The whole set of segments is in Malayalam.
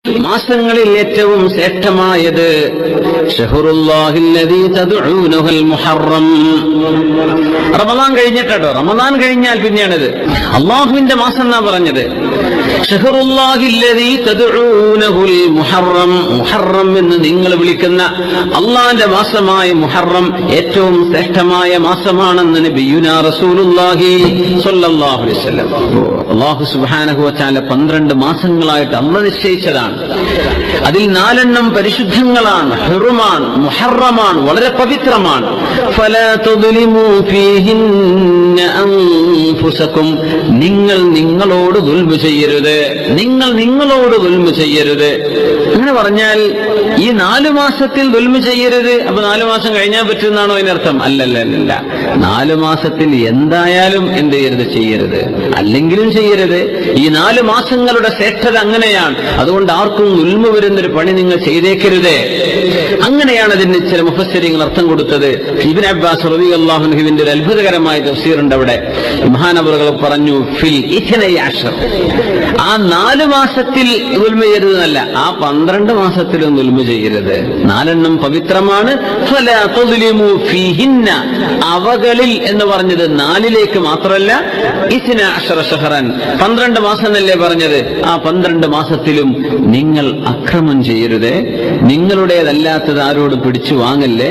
മാസങ്ങളിൽ ഏറ്റവും ശ്രേഷ്ഠമായത് ഷഹ്റുല്ലാഹില്ലദീ തദ്ഊനഹുൽ മുഹറം. റമദാൻ കഴിഞ്ഞിട്ടോ, റമദാൻ കഴിഞ്ഞാൽ പിന്നെയാണിത്. അള്ളാഹുവിന്റെ മാസം എന്നാ പറഞ്ഞത്. ഷഹ്റുല്ലാഹില്ലദീ തദ്ഊനഹുൽ മുഹറം. മുഹറം എന്ന് നിങ്ങൾ വിളിക്കുന്ന അള്ളാന്റെ മാസമായ മുഹറം ഏറ്റവും ശ്രേഷ്ഠമായ മാസമാണെന്ന് നബിയുനാ റസൂലുള്ളാഹി സ്വല്ലല്ലാഹു അലൈഹി വസല്ലം. അല്ലാഹു സുബ്ഹാനഹു വ തആല 12 മാസങ്ങളായിട്ട് അല്ലാഹു നിശ്ചയിച്ചതാണ്. അതിൽ 4 പരിശുദ്ധങ്ങളാണ്, ഹുറുമാണ്, മുഹറമാണ്, വളരെ പവിത്രമാണ്. ഫലാ തുദ്ലിമൂ ഫീഹിന്ന അൻഫുസകും. നിങ്ങൾ നിങ്ങളോട് ദുൽമ ചെയ്യരുത്, നിങ്ങൾ നിങ്ങളോട് ദുൽമ ചെയ്യരുത്. അങ്ങനെ പറഞ്ഞാൽ ഈ 4 മാസത്തിൽ ദുൽമ ചെയ്യരുത്. അപ്പൊ 4 മാസം കഴിഞ്ഞാൽ പറ്റുമെന്നാണോ അതിനർത്ഥം? അല്ലല്ല. 4 മാസത്തിൽ എന്തായാലും എന്ത് ചെയ്യരുത്? ചെയ്യരുത്, അല്ലെങ്കിലും ചെയ്യരുത്. ഈ 4 മാസങ്ങളുടെ ശ്രേഷ്ഠത അങ്ങനെയാണ്. അതുകൊണ്ട് ആർക്കും ഉൽമ വരുന്നൊരു പണി നിങ്ങൾ ചെയ്തേക്കരുത്. അങ്ങനെയാണ് അതിന് ചില മുഫസ്സിരീങ്ങൾ അർത്ഥം കൊടുത്തത്. ഇബ്നു അബ്ബാസ് റളിയല്ലാഹു അൻഹുവിന്റെ ഒരു അത്ഭുതകരമായ തഫ്സീറുണ്ട്. അവിടെ മഹാനവറുകൾ പറഞ്ഞു, ഫിൽ 12. ആ 4 മാസത്തിൽ ഉൽമ ചെയ്യരുതെന്നല്ല, ആ 12 മാസത്തിലും ഉൽമ ചെയ്യരുത്. 4 പവിത്രമാണ്. ഫലാ തുദ്ലിമൂ ഫീഹിന്ന. അവകളിൽ എന്ന് പറഞ്ഞത് 4ലേക്ക് മാത്രമല്ല, 12 ശഹറൻ, 12 മാസം എന്നല്ലേ പറഞ്ഞത്. ആ 12 മാസത്തിലും നിങ്ങൾ അക്രമം ചെയ്യരുത്. നിങ്ങളുടേതല്ലാത്തത് ആരോട് പിടിച്ചു വാങ്ങല്ലേ.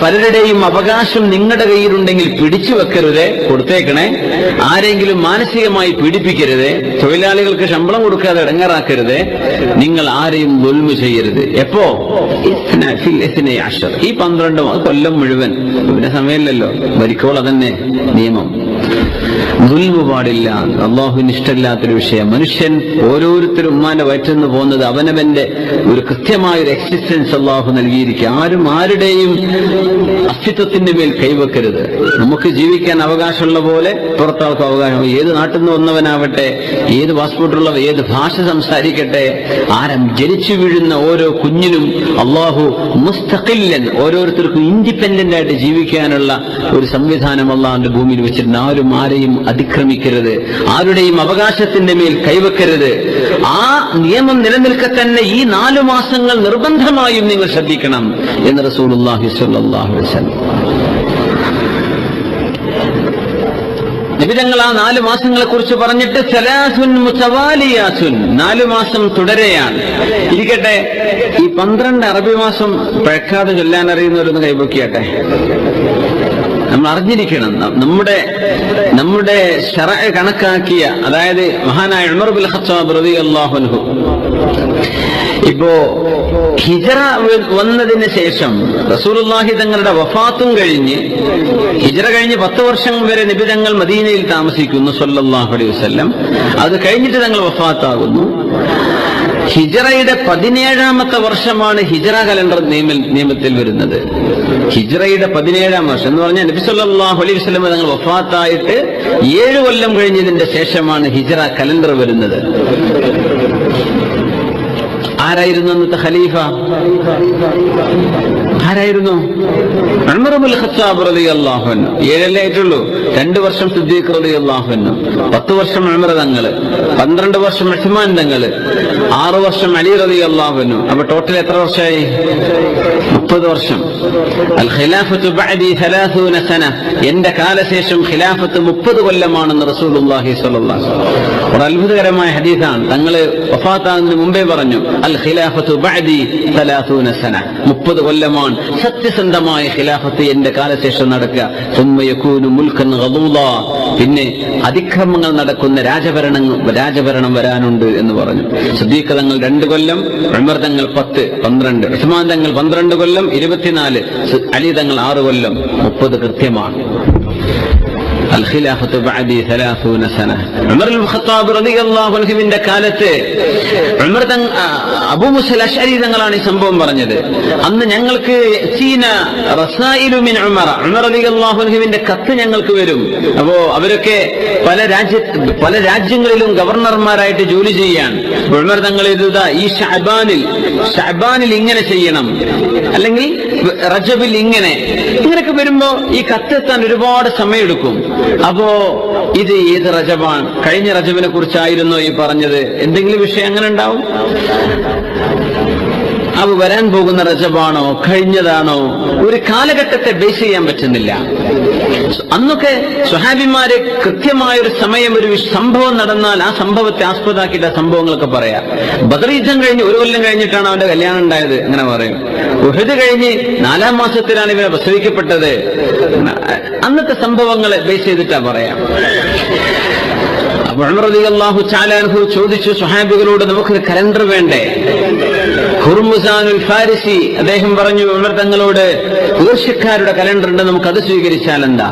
പലരുടെയും അവകാശം നിങ്ങളുടെ കയ്യിലുണ്ടെങ്കിൽ പിടിച്ചു വെക്കരുത്, കൊടുത്തേക്കണേ. ആരെങ്കിലും മാനസികമായി പീഡിപ്പിക്കരുത്. തൊഴിലാളികൾക്ക് ശമ്പളം കൊടുക്കാതെ ഇടങ്ങാറാക്കരുത്. നിങ്ങൾ ആരെയും ദുൽമ ചെയ്യരുത്. എപ്പോ? 12. ഈ 12 കൊല്ലം മുഴുവൻ. പിന്നെ സമയമില്ലല്ലോ, മരിക്കോൾ അതന്നെ നിയമം. ദുൽമ പാടില്ല. അള്ളാഹുവിന് ഇഷ്ടമില്ലാത്തൊരു വിഷയം. മനുഷ്യൻ ഓരോരുത്തരും ഉമ്മാന്റെ വയറ്റിൽ പോകുന്നത് അവനവന്റെ ഒരു കൃത്യമായൊരു എക്സിസ്റ്റൻസ് അള്ളാഹു നൽകിയിരിക്കുക. ആരും ആരുടെയും അസ്തിത്വത്തിന്റെ മേൽ കൈവെക്കരുത്. നമുക്ക് ജീവിക്കാൻ അവകാശമുള്ള പോലെ പുറത്താൾക്ക് അവകാശം. ഏത് നാട്ടിൽ നിന്ന് വന്നവനാവട്ടെ, ഏത് പാസ്പോർട്ടുള്ളവ, ഏത് ഭാഷ സംസാരിക്കട്ടെ, ആരും ജനിച്ചു വീഴുന്ന ഓരോ കുഞ്ഞിനും അള്ളാഹു മുസ്തഖില്ലൻ, ഓരോരുത്തർക്കും ഇൻഡിപെൻഡന്റ് ആയിട്ട് ജീവിക്കാനുള്ള ഒരു സംവിധാനം അള്ളാഹുന്റെ ഭൂമിയിൽ വെച്ചിട്ടുണ്ട്. ആരും ആരെയും അതിക്രമിക്കരുത്, ആരുടെയും അവകാശത്തിന്റെ മേൽ കൈവെക്കരുത്. ആ നിയമം നിലനിൽക്കെ തന്നെ ഈ 4 മാസങ്ങൾ നിർബന്ധമായും നിങ്ങൾ ശ്രദ്ധിക്കണം എന്ന് റസൂലുള്ളാഹി സ്വല്ലല്ലാഹു അലൈഹി വസല്ലം. നബിതങ്ങൾ ആ 4 മാസങ്ങളെ കുറിച്ച് പറഞ്ഞിട്ട് സലാസുൻ മുതവാലിയാസുൻ, 4 മാസം തുടരെയാണ്. ഇരിക്കട്ടെ, ഈ 12 അറബി മാസം പഴക്കാതെ ചൊല്ലാൻ അറിയുന്നവരൊന്ന് കൈപൊക്കിയാട്ടെ. നമ്മൾ അറിഞ്ഞിരിക്കണം. നമ്മുടെ ശറഅ കണക്കാക്കിയ, അതായത് മഹാനായ ഉമർ ബിൻ ഖത്താബ് റളിയല്ലാഹു അൻഹു ഇപ്പോ ഹിജ്റ വന്നതിന് ശേഷം റസൂലുള്ളാഹി തങ്ങളുടെ വഫാത്തും കഴിഞ്ഞ്, ഹിജ്റ കഴിഞ്ഞ് 10 വർഷം വരെ നബി തങ്ങൾ മദീനയിൽ താമസിക്കുന്നു സ്വല്ലല്ലാഹു അലൈഹി വസല്ലം. അത് കഴിഞ്ഞിട്ട് തങ്ങൾ വഫാത്താകുന്നു. ഹിജ്റയുടെ 17ാമത്തെ വർഷമാണ് ഹിജ്റ കലണ്ടർ നിയമത്തിൽ വരുന്നത്. ഹിജ്റയുടെ 17ാം വർഷം എന്ന് പറഞ്ഞാൽ നബി സല്ലല്ലാഹു അലൈഹി വസല്ലം തങ്ങൾ വഫാത്തായിട്ട് 7 കൊല്ലം കഴിഞ്ഞതിന്റെ ശേഷമാണ് ഹിജ്റ കലണ്ടർ വരുന്നത്. ആരായിരുന്നു അന്നത്തെ ഖലീഫ? ആരായിരുന്നു? ഉമർ ഇബ്നുൽ ഖത്താബ് റളിയല്ലാഹു അൻഹു. 7 ആയിട്ടുള്ളൂ. 2 വർഷം സിദ്ദീഖ് റളിയല്ലാഹു അൻഹു, 10 വർഷം ഉമർ തങ്ങള്, 12 വർഷം ഉസ്മാൻ തങ്ങള്, 6 വർഷം അലി റളിയല്ലാഹു അൻഹു. അപ്പൊ ടോട്ടൽ എത്ര വർഷമായി? 30 വർഷം. അൽ ഖിലാഫത്തു ബഅദി 30 സന. എന്റെ കാലശേഷം ഖിലാഫത്ത് 30 കൊല്ലമാണെന്ന് റസൂലുള്ളാഹി സ്വല്ലല്ലാഹു അലൈഹി വസല്ലം. ഒരു അത്ഭുതകരമായ ഹദീസാണ്. തങ്ങള് വഫാത്താകുന്നതിന് മുമ്പേ പറഞ്ഞു, അൽ ഖിലാഫത്തു ബഅദി 30 സന. 30 കൊല്ലമാണ് സത്യസന്ധമായ ഖിലാഫത്ത് എന്റെ കാലശേഷം നടക്കുക. സുമ്മ യകൂനു മുൽക്കൻ ഗദൂദാ. പിന്നെ അതിക്രമങ്ങൾ നടക്കുന്ന രാജഭരണം വരാനുണ്ട് എന്ന് പറഞ്ഞു. സിദ്ദീഖ് തങ്ങൾ 2 കൊല്ലം, ഉമർ തങ്ങൾ 10, 12, ഉസ്മാൻ തങ്ങൾ 12 കൊല്ലം, 24, അലി തങ്ങൾ 6 കൊല്ലം, 30 കൃത്യമാണ്. അൽ ഖിലാഫത്തു ബഅദി 30 സന. ഉമർ ഇബ്നുൽ ഖത്താബ് റളിയല്ലാഹു അൻഹുവിന്റെ കാലത്ത് അബൂ മുസൽ അശ്അരി തങ്ങളാണ് ഈ സംഭവം പറഞ്ഞത്. അന്ന് ഞങ്ങൾക്ക് റസായിലു മിൻ ഉമർ റളിയല്ലാഹു അൻഹുവിന്റെ കത്ത് ഞങ്ങൾക്ക് വരും. അപ്പോ അവരൊക്കെ പല രാജ്യങ്ങളിലും ഗവർണർമാരായിട്ട് ജോലി ചെയ്യാൻ. ഉമർ തങ്ങൾ എഴുതുക, ഈ ഷഅബാനിൽ ഇങ്ങനെ ചെയ്യണം, അല്ലെങ്കിൽ റജബിൽ ഇങ്ങനെയൊക്കെ വരുമ്പോ ഈ കത്തെത്താൻ ഒരുപാട് സമയമെടുക്കും. അപ്പോ ഇത് ഏത് റജബാണ്? കഴിഞ്ഞ റജബിനെ കുറിച്ചായിരുന്നോ ഈ പറഞ്ഞത്? എന്തെങ്കിലും വിഷയം അങ്ങനെ ഉണ്ടാവും? അത് വരാൻ പോകുന്ന റജബാണോ കഴിഞ്ഞതാണോ? ഒരു കാലഘട്ടത്തെ ബേസ് ചെയ്യാൻ പറ്റുന്നില്ല. അന്നൊക്കെ സ്വഹാബിമാരെ കൃത്യമായൊരു സമയം, ഒരു സംഭവം നടന്നാൽ ആ സംഭവത്തെ ആസ്പദമാക്കിയിട്ട് സംഭവങ്ങളൊക്കെ പറയാം. ബദർ യുദ്ധം കഴിഞ്ഞ് 1 കൊല്ലം കഴിഞ്ഞിട്ടാണ് അവന്റെ കല്യാണം ഉണ്ടായത്, അങ്ങനെ പറയും. ഉഹദ് കഴിഞ്ഞ് 4-ാം മാസത്തിലാണ് ഇവരെ പ്രസവിക്കപ്പെട്ടത്. അന്നത്തെ സംഭവങ്ങളെ ബേസ് ചെയ്തിട്ടാ പറയാം. അപ്പൊ ഉമർ റളിയല്ലാഹു തആല അൻഹു ചോദിച്ചു സ്വഹാബികളോട്, നമുക്കൊരു കലണ്ടർ വേണ്ടേ? ഹുർമുസാനുൽ ഫാരിസി അദ്ദേഹം പറഞ്ഞു ഉമർ തങ്ങളോട്, പേർഷ്യക്കാരുടെ കലണ്ടർ ഉണ്ട്, നമുക്കത് സ്വീകരിച്ചാൽ എന്താ?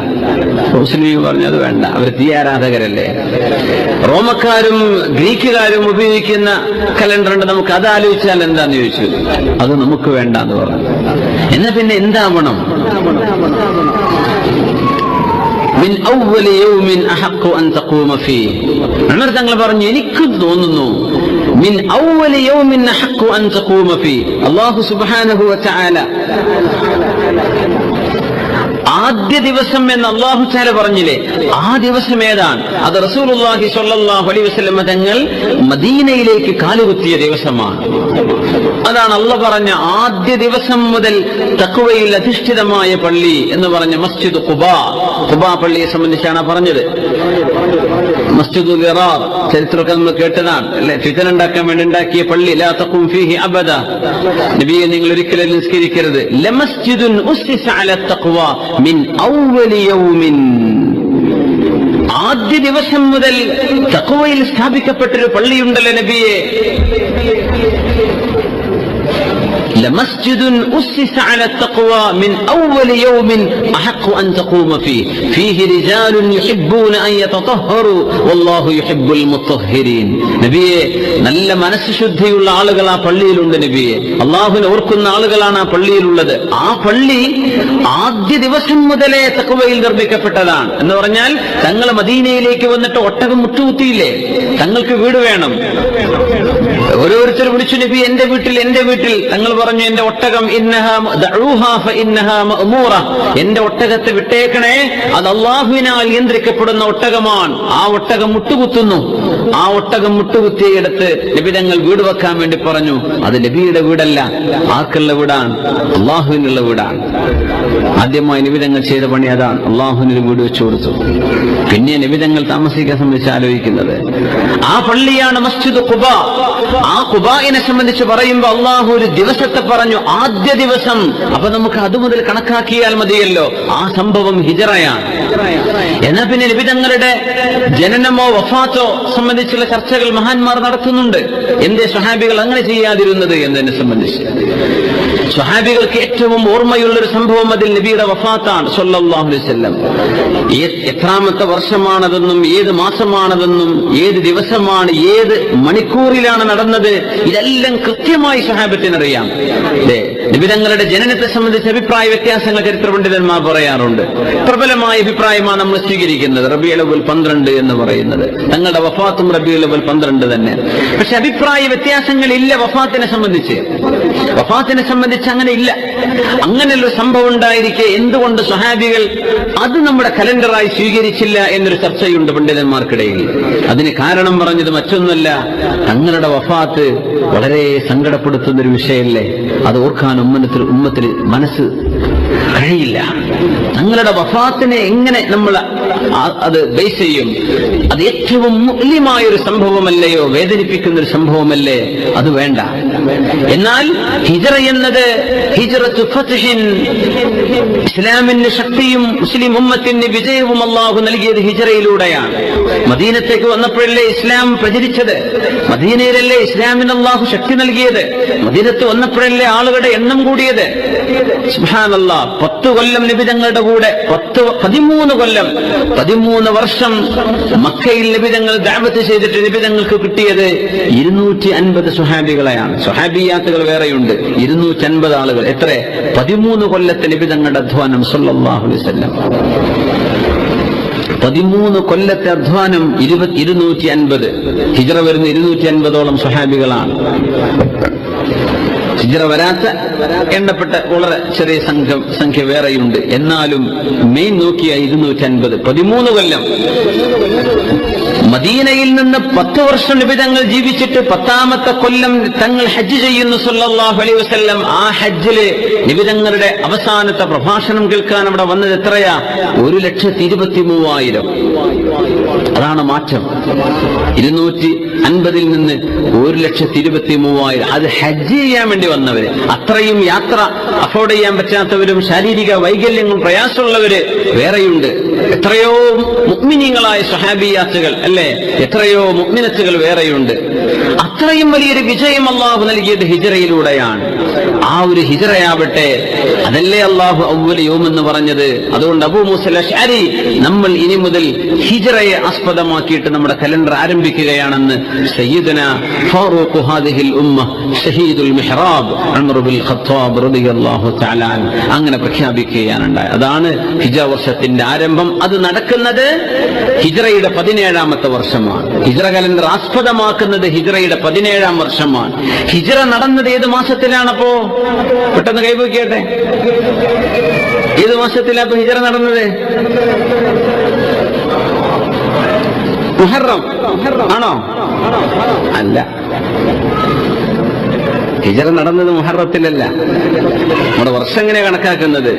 മുസ്ലിം പറഞ്ഞു അത് വേണ്ട, അവർ തീയാരാധകരല്ലേ. റോമക്കാരും ഗ്രീക്കുകാരും ഉപയോഗിക്കുന്ന കലണ്ടർ ഉണ്ട്, നമുക്ക് അത് ആലോചിച്ചാൽ എന്താന്ന് ചോദിച്ചു. അത് നമുക്ക് വേണ്ട എന്ന് പറഞ്ഞു. എന്നാ പിന്നെ എന്താവണം? മിൻ അവ്വലി യൗമിൻ അഹഖു അൻ തഖൂമ ഫീഹി. ഉമർ തങ്ങൾ പറഞ്ഞു, എനിക്ക് തോന്നുന്നു മിൻ അവ്വലി യൗമിൻ അഹഖു അൻ തഖൂമ ഫീഹി. അല്ലാഹു സുബ്ഹാനഹു വ തആല ആദ്യ ദിവസം എന്ന് അല്ലാഹു തആല പറഞ്ഞില്ലേ, ആ ദിവസം ഏതാണ്? അത് റസൂലുള്ളാഹി സ്വല്ലല്ലാഹു അലൈഹി വസല്ലം തങ്ങൾ മദീനയിലേക്ക് കാലുകുത്തിയ ദിവസമാണ്. അതാണ് അല്ലാഹു പറഞ്ഞ ആദ്യ ദിവസം മുതൽ തഖ്വയിൽ അധിഷ്ഠിതമായ പള്ളി എന്ന് പറഞ്ഞ മസ്ജിദ് ഖുബാ. ഖുബാ പള്ളിയെ സംബന്ധിച്ചാണ് പറഞ്ഞത്. മസ്ജിദുൽ ഇറാർ ചരിത്രമൊക്കെ നമ്മൾ കേട്ടതാണ് അല്ലെ. ഫിത്ന ഉണ്ടാക്കാൻ വേണ്ടി ഉണ്ടാക്കിയ പള്ളി. ലാ തഖും ഫീഹി അബദ, നബിയെ നിങ്ങൾ ഒരിക്കലും നിസ്കരിക്കരുത്. ലമസ്ജിദുൻ ഉസ്സിസ അല തഖ്വ മിൻ അവ്വലി യൗമിൻ. ആദ്യ ദിവസം മുതൽ തഖ്വയിൽ സ്ഥാപിക്കപ്പെട്ടൊരു പള്ളിയുണ്ടല്ലോ നബിയെ. لمسجد أسس على التقوى من أول يوم أحق أن تقوم فيه رجال يحبون أن يتطهروا والله يحب المطهرين. നബിയെ, നല്ല മനസ്സുശുദ്ധിയുള്ള ആളുകൾ ആ പള്ളിയിലുണ്ട് നബിയെ. അള്ളാഹുവിനെ ഓർക്കുന്ന ആളുകളാണ് ആ പള്ളിയിലുള്ളത്. ആ പള്ളി ആദ്യ ദിവസം മുതലേ തഖ്വയിൽ നിർമ്മിക്കപ്പെട്ടതാണ്. എന്ന് പറഞ്ഞാൽ തങ്ങൾ മദീനയിലേക്ക് വന്നിട്ട് ഒട്ടകം മുട്ടുകുത്തിയില്ലേ, തങ്ങൾക്ക് വീട് വേണം. ഓരോരുത്തർ വിളിച്ചു, നബി എന്റെ വീട്ടിൽ, എന്റെ വീട്ടിൽ. തങ്ങൾ പറഞ്ഞു, എന്റെ ഒട്ടകം എന്റെ ഒട്ടകത്തെ വിട്ടേക്കണേ, അത് അള്ളാഹുവിനാൽ നിയന്ത്രിക്കപ്പെടുന്ന ഒട്ടകമാണ്. ആ ഒട്ടകം മുട്ടുകുത്തുന്നു. ആ ഒട്ടകം മുട്ടുകുത്തിയിടത്ത് നബി തങ്ങൾ വീട് വെക്കാൻ വേണ്ടി പറഞ്ഞു. അത് നബിയുടെ വീടല്ല, ആർക്കുള്ള വീടാണ്? അള്ളാഹുവിനുള്ള വീടാണ്. ആദ്യമായി നബി തങ്ങൾ ചെയ്ത പണി അതാണ്. അള്ളാഹുവിനൊരു വീട് വെച്ചു കൊടുത്തു. പിന്നെ നബി തങ്ങൾ താമസിക്കാൻ സംബന്ധിച്ച് ആലോചിക്കുന്നത് ആ പള്ളിയാണ് മസ്ജിദ് ഖുബാ. ആ ഖുബായിനെ സംബന്ധിച്ച് പറയുമ്പോൾ അള്ളാഹു ഒരു ദിവസത്തെ പറഞ്ഞു, ആദ്യ ദിവസം. അപ്പൊ നമുക്ക് അതുമുതൽ കണക്കാക്കിയാൽ മതിയല്ലോ. ആ സംഭവം ഹിജറയാണ്. എന്നാ പിന്നെ നബി തങ്ങളുടെ ജനനമോ വഫാത്തോ സംബന്ധിച്ചുള്ള ചർച്ചകൾ മഹാന്മാർ നടത്തുന്നുണ്ട്. എന്തേ സ്വഹാബികൾ അങ്ങനെ ചെയ്യാതിരുന്നത് എന്നതിനെ സംബന്ധിച്ച്. സ്വഹാബികൾക്ക് ഏറ്റവും ഓർമ്മയുള്ളൊരു സംഭവം അതിൽ നബിയുടെ വഫാത്താണ് സ്വല്ലല്ലാഹു അലൈഹി വസല്ലം. എത്രാമത്തെ വർഷമാണതെന്നും ഏത് മാസമാണതെന്നും ഏത് ദിവസമാണ് ഏത് മണിക്കൂറിലാണ് നടന്നത്, ഇതെല്ലാം കൃത്യമായി സ്വഹാബത്തിനറിയാം. നബി തങ്ങളുടെ ജനനത്തെ സംബന്ധിച്ച് അഭിപ്രായ വ്യത്യാസങ്ങൾ ചരിത്ര പണ്ഡിതന്മാർ പറയാറുണ്ട്. പ്രബലമായ അഭിപ്രായമാണ് നമ്മൾ സ്വീകരിക്കുന്നത്, റബീഉൽ അവ്വൽ 12 എന്ന് പറയുന്നത്. തങ്ങളുടെ വഫാത്തും റബീഉൽ അവ്വൽ 12 തന്നെ. പക്ഷെ അഭിപ്രായ വ്യത്യാസങ്ങളില്ല വഫാത്തിനെ സംബന്ധിച്ച്. വഫാത്തിനെ സംബന്ധിച്ച് അങ്ങനെ ഇല്ല. അങ്ങനെയുള്ള സംഭവം ഉണ്ടായിരിക്കെ എന്തുകൊണ്ട് സ്വഹാബികൾ അത് നമ്മുടെ കലണ്ടറായി സ്വീകരിച്ചില്ല എന്നൊരു ചർച്ചയുണ്ട് പണ്ഡിതന്മാർക്കിടയിൽ. അതിന് കാരണം പറഞ്ഞത് മറ്റൊന്നുമല്ല, തങ്ങളുടെ വഫാത്ത് വളരെ സങ്കടപ്പെടുത്തുന്ന ഒരു വിഷയമല്ലേ. അത് ഓർക്കാൻ ഉമ്മത്തിൽ മനസ്സ് കഴിയില്ല. തങ്ങളുടെ വഫാത്തിനെ എങ്ങനെ നമ്മൾ അത് ബേസ് ചെയ്യും? അത് ഏറ്റവും മുഅ്ലിമായ ഒരു സംഭവമല്ലയോ, വേദനിപ്പിക്കുന്ന ഒരു സംഭവമല്ലേ? അത് വേണ്ട. എന്നാൽ ഹിജ്റ എന്നത് ഹിജ്റത്തു ഫത്ഹിൻ, ഇസ്ലാമിന് ശക്തിയും മുസ്ലിം ഉമ്മത്തിന് വിജയവും അല്ലാഹു നൽകിയത് ഹിജ്റയിലൂടെയാണ്. മദീനത്തേക്ക് വന്നപ്പോഴല്ലേ ഇസ്ലാം പ്രചരിച്ചത്. മദീനയിലല്ലേ ഇസ്ലാമിന് അല്ലാഹു ശക്തി നൽകിയത്. മദീനത്ത് വന്നപ്പോഴല്ലേ ആളുകളുടെ എണ്ണം കൂടിയത്. സുബ്ഹാനല്ലാഹ്, 10 കൊല്ലം നബി തങ്ങളുടെ കൂടെ 13 കൊല്ലം 13 വർഷം മക്കയിൽ നബി തങ്ങൾ ദഅവത്ത് ചെയ്തിട്ട് നബി തങ്ങൾക്ക് കിട്ടിയത് 250 സ്വഹാബികളെയാണ്. സ്വഹാബിയാത്തുകൾ വേറെയുണ്ട്. 250 ആളുകൾ. എത്ര? 13 കൊല്ലത്തെ നബി തങ്ങളുടെ അധ്വാനം സ്വല്ലല്ലാഹു അലൈഹി വസല്ലം. 13 കൊല്ലത്തെ അധ്വാനം 250. ഹിജ്റ വരുന്ന 250ഓളം സ്വഹാബികളാണ്. ഹിജ്റ വരാത്ത എണ്ണപ്പെട്ട വളരെ ചെറിയ സംഖ്യ വേറെയുണ്ട്. എന്നാലും മെയിൻ നോക്കിയ 250, 13 കൊല്ലം. മദീനയിൽ നിന്ന് 10 വർഷം നബി തങ്ങൾ ജീവിച്ചിട്ട് 10ാമത്തെ കൊല്ലം തങ്ങൾ ഹജ്ജ് ചെയ്യുന്നു സല്ലല്ലാഹു അലൈഹി വസല്ലം. ആ ഹജ്ജില് നബി തങ്ങളുടെ അവസാനത്തെ പ്രഭാഷണം കേൾക്കാൻ അവിടെ വന്നത് എത്രയാ? 1,23,000. അതാണ് മാറ്റം. 250 നിന്ന് 1,23,000. അത് ഹജ്ജ് ചെയ്യാൻ വേണ്ടി വന്നവര്. അത്രയും യാത്ര അഫോർഡ് ചെയ്യാൻ പറ്റാത്തവരും ശാരീരിക വൈകല്യങ്ങളും പ്രയാസമുള്ളവര് വേറെയുണ്ട്. എത്രയോ മുഅ്മിനീങ്ങളായ സ്വഹാബിയാത്തുകൾ അല്ലെ, എത്രയോ മുഅ്മിനത്തുകൾ വേറെയുണ്ട്. അത്രയും വലിയൊരു വിജയം അല്ലാഹു നൽകിയത് ഹിജ്റയിലൂടെയാണ്. ആ ഒരു ഹിജ്റയാവട്ടെ, അതല്ലേ അല്ലാഹു അവ്വൽ യൗം എന്ന് പറഞ്ഞത്. അതുകൊണ്ട് അബൂ മൂസ അശ്അരി നമ്മൾ ഇനി മുതൽ ഹിജ്റയെ ആസ്പദമാക്കിയിട്ട് നമ്മുടെ കലണ്ടർ ആരംഭിക്കുകയാണെന്ന് സയ്യിദുന ഫാറൂഖ് ഹാദിഹിൽ ഉമ്മ ഷഹീദുൽ മിഹ്റാബ് ഉമർ ബിൻ ഖത്താബ് റളിയല്ലാഹു തആല അങ്ങനെ പ്രഖ്യാപിക്കുകയാണുണ്ടായത്. അതാണ് ഹിജ്റ വർഷത്തിന്റെ ആരംഭം. അത് നടക്കുന്നത് ഹിജ്റയുടെ 17ാമത്തെ വർഷമാണ്. ഹിജ്റ കലണ്ടർ ആസ്പദമാക്കുന്നത് ഹിജ്റയുടെ 17ാം വർഷമാണ്. ഹിജ്റ നടന്നത് ഏത് മാസത്തിലാണപ്പോ? പെട്ടെന്ന് കൈവയ്ക്കട്ടെ. ഏത് മാസത്തിലാണ് ഹിജ്റ നടന്നത്? മുഹറം ആണോ? അല്ല, ഹിജ്റ നടന്നത് മുഹറത്തിലല്ല. നമ്മുടെ വർഷം എങ്ങനെ കണക്കാക്കുന്നത്?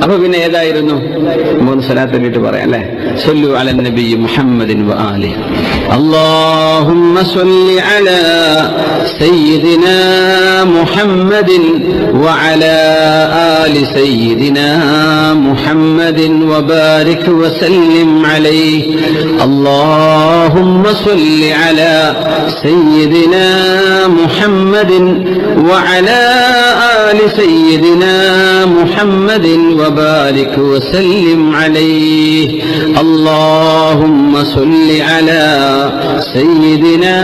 അപ്പൊ പിന്നെ ഏതായിരുന്നു? 3 സ്വലാത്ത് ചൊല്ലിട്ട് പറയാം അല്ലെ. സ്വല്ലു അലൻ നബി മുഹമ്മദിൻ വ ആലിഹി. اللهم صل على سيدنا محمد وعلى آل سيدنا محمد وبارك وسلم عليه. اللهم صل على سيدنا محمد وعلى آل سيدنا محمد وبارك وسلم عليه. اللهم صل على سيدنا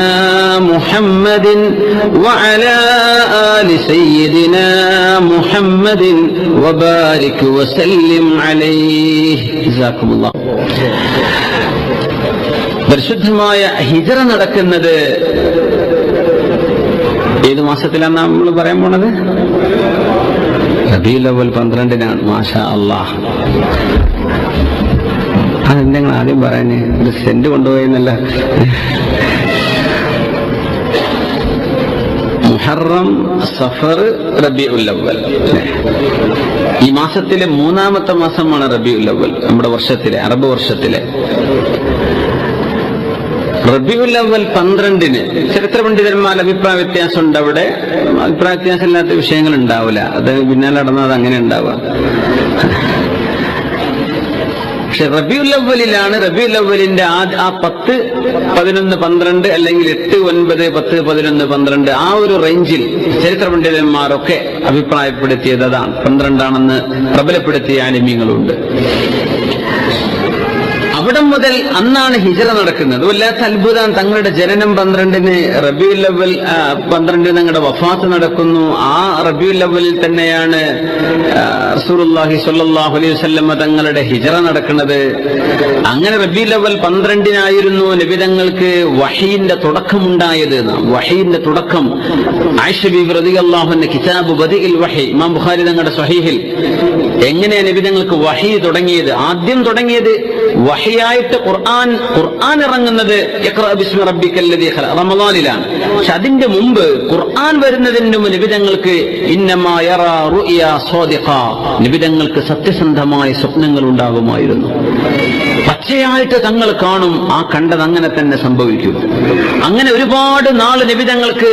محمد وعلى آل سيدنا محمد وبارك وسلم عليه. جزاكم الله. പരിശുദ്ധമായ ഹിജ്റ നടക്കുന്നത് ഏത് മാസത്തിലാണ് നമ്മൾ പറയാൻ പോണത്? റബീഉൽ അവ്വൽ 12-നാണ്. മാഷാ അല്ലാഹ്. അതെന്താ നിങ്ങൾ ആദ്യം പറയാന്? ഒരു സെന്റ് കൊണ്ടുപോയെന്നല്ല. മുഹറം, സഫർ, റബീഉൽ അവ്വൽ. ഈ മാസത്തിലെ 3ാമത്തെ മാസമാണ് റബീഉൽ അവ്വൽ. നമ്മുടെ വർഷത്തിലെ, അറബ് വർഷത്തിലെ റബീഉൽ അവ്വൽ 12-ന് ചരിത്ര പണ്ഡിതന്മാർ അഭിപ്രായ വ്യത്യാസമുണ്ട്. അവിടെ അഭിപ്രായ വ്യത്യാസം ഇല്ലാത്ത വിഷയങ്ങൾ ഉണ്ടാവില്ല. അത് പിന്നാലെ നടന്നത് അങ്ങനെ ഉണ്ടാവുക. പക്ഷെ റബീഉൽ അവ്വലിലാണ്. റബീഉൽ അവ്വലിന്റെ ആ 10, 11, 12 അല്ലെങ്കിൽ 8, 9, 10, 11, 12 ആ ഒരു റേഞ്ചിൽ ചരിത്ര പണ്ഡിതന്മാരൊക്കെ അഭിപ്രായപ്പെടുത്തിയത് അതാണ്. 12 പ്രബലപ്പെടുത്തിയ ആലിമീങ്ങളുണ്ട്. അവിടെ മുതൽ അന്നാണ് ഹിജ്റ നടക്കുന്നത്. വല്ലാത്ത അത്ഭുതം. തങ്ങളുടെ ജനനം 12-ന്, റബീഉൽ അവ്വൽ 12-ന് തങ്ങളുടെ വഫാത്ത് നടക്കുന്നു. ആ റബീഉൽ അവ്വലിൽ തന്നെയാണ് റസൂലുള്ളാഹി സ്വല്ലല്ലാഹു അലൈഹി വസല്ലം തങ്ങളുടെ ഹിജ്റ നടക്കുന്നത്. അങ്ങനെ റബീഉൽ അവ്വൽ 12-നായിരുന്നു നബി തങ്ങൾക്ക് വഹീന്റെ തുടക്കമുണ്ടായത്. വഹീന്റെ തുടക്കം ആയിഷ ബീവി റളിയല്ലാഹു അൻഹ കിതാബ് ബദിഇൽ വഹി, ഇമാം ബുഖാരി തങ്ങളുടെ സ്വഹീഹിൽ എങ്ങനെയാണ് നബി തങ്ങൾക്ക് വഹി തുടങ്ങിയത്? ആദ്യം തുടങ്ങിയത് വഹിയായിട്ട് ഖുർആൻ ഇറങ്ങുന്നത് ഇഖ്റ ബിസ്മി റബ്ബിക്കല്ലദീ ഖലഖ റമളാനിലാണ്. പക്ഷെ അതിന്റെ മുമ്പ് ഖുർആൻ വരുന്നതിന് മുമ്പ് നിബിതങ്ങൾക്ക് ഇന്നമാ യറാ റുഅ്യാ സാദിഖ, നിബിതങ്ങൾക്ക് സത്യസന്ധമായ സ്വപ്നങ്ങൾ ഉണ്ടാകുമായിരുന്നു. പച്ചയായിട്ട് തങ്ങൾ കാണും, ആ കണ്ടത് അങ്ങനെ തന്നെ സംഭവിക്കും. അങ്ങനെ ഒരുപാട് നാള് നിബിതങ്ങൾക്ക്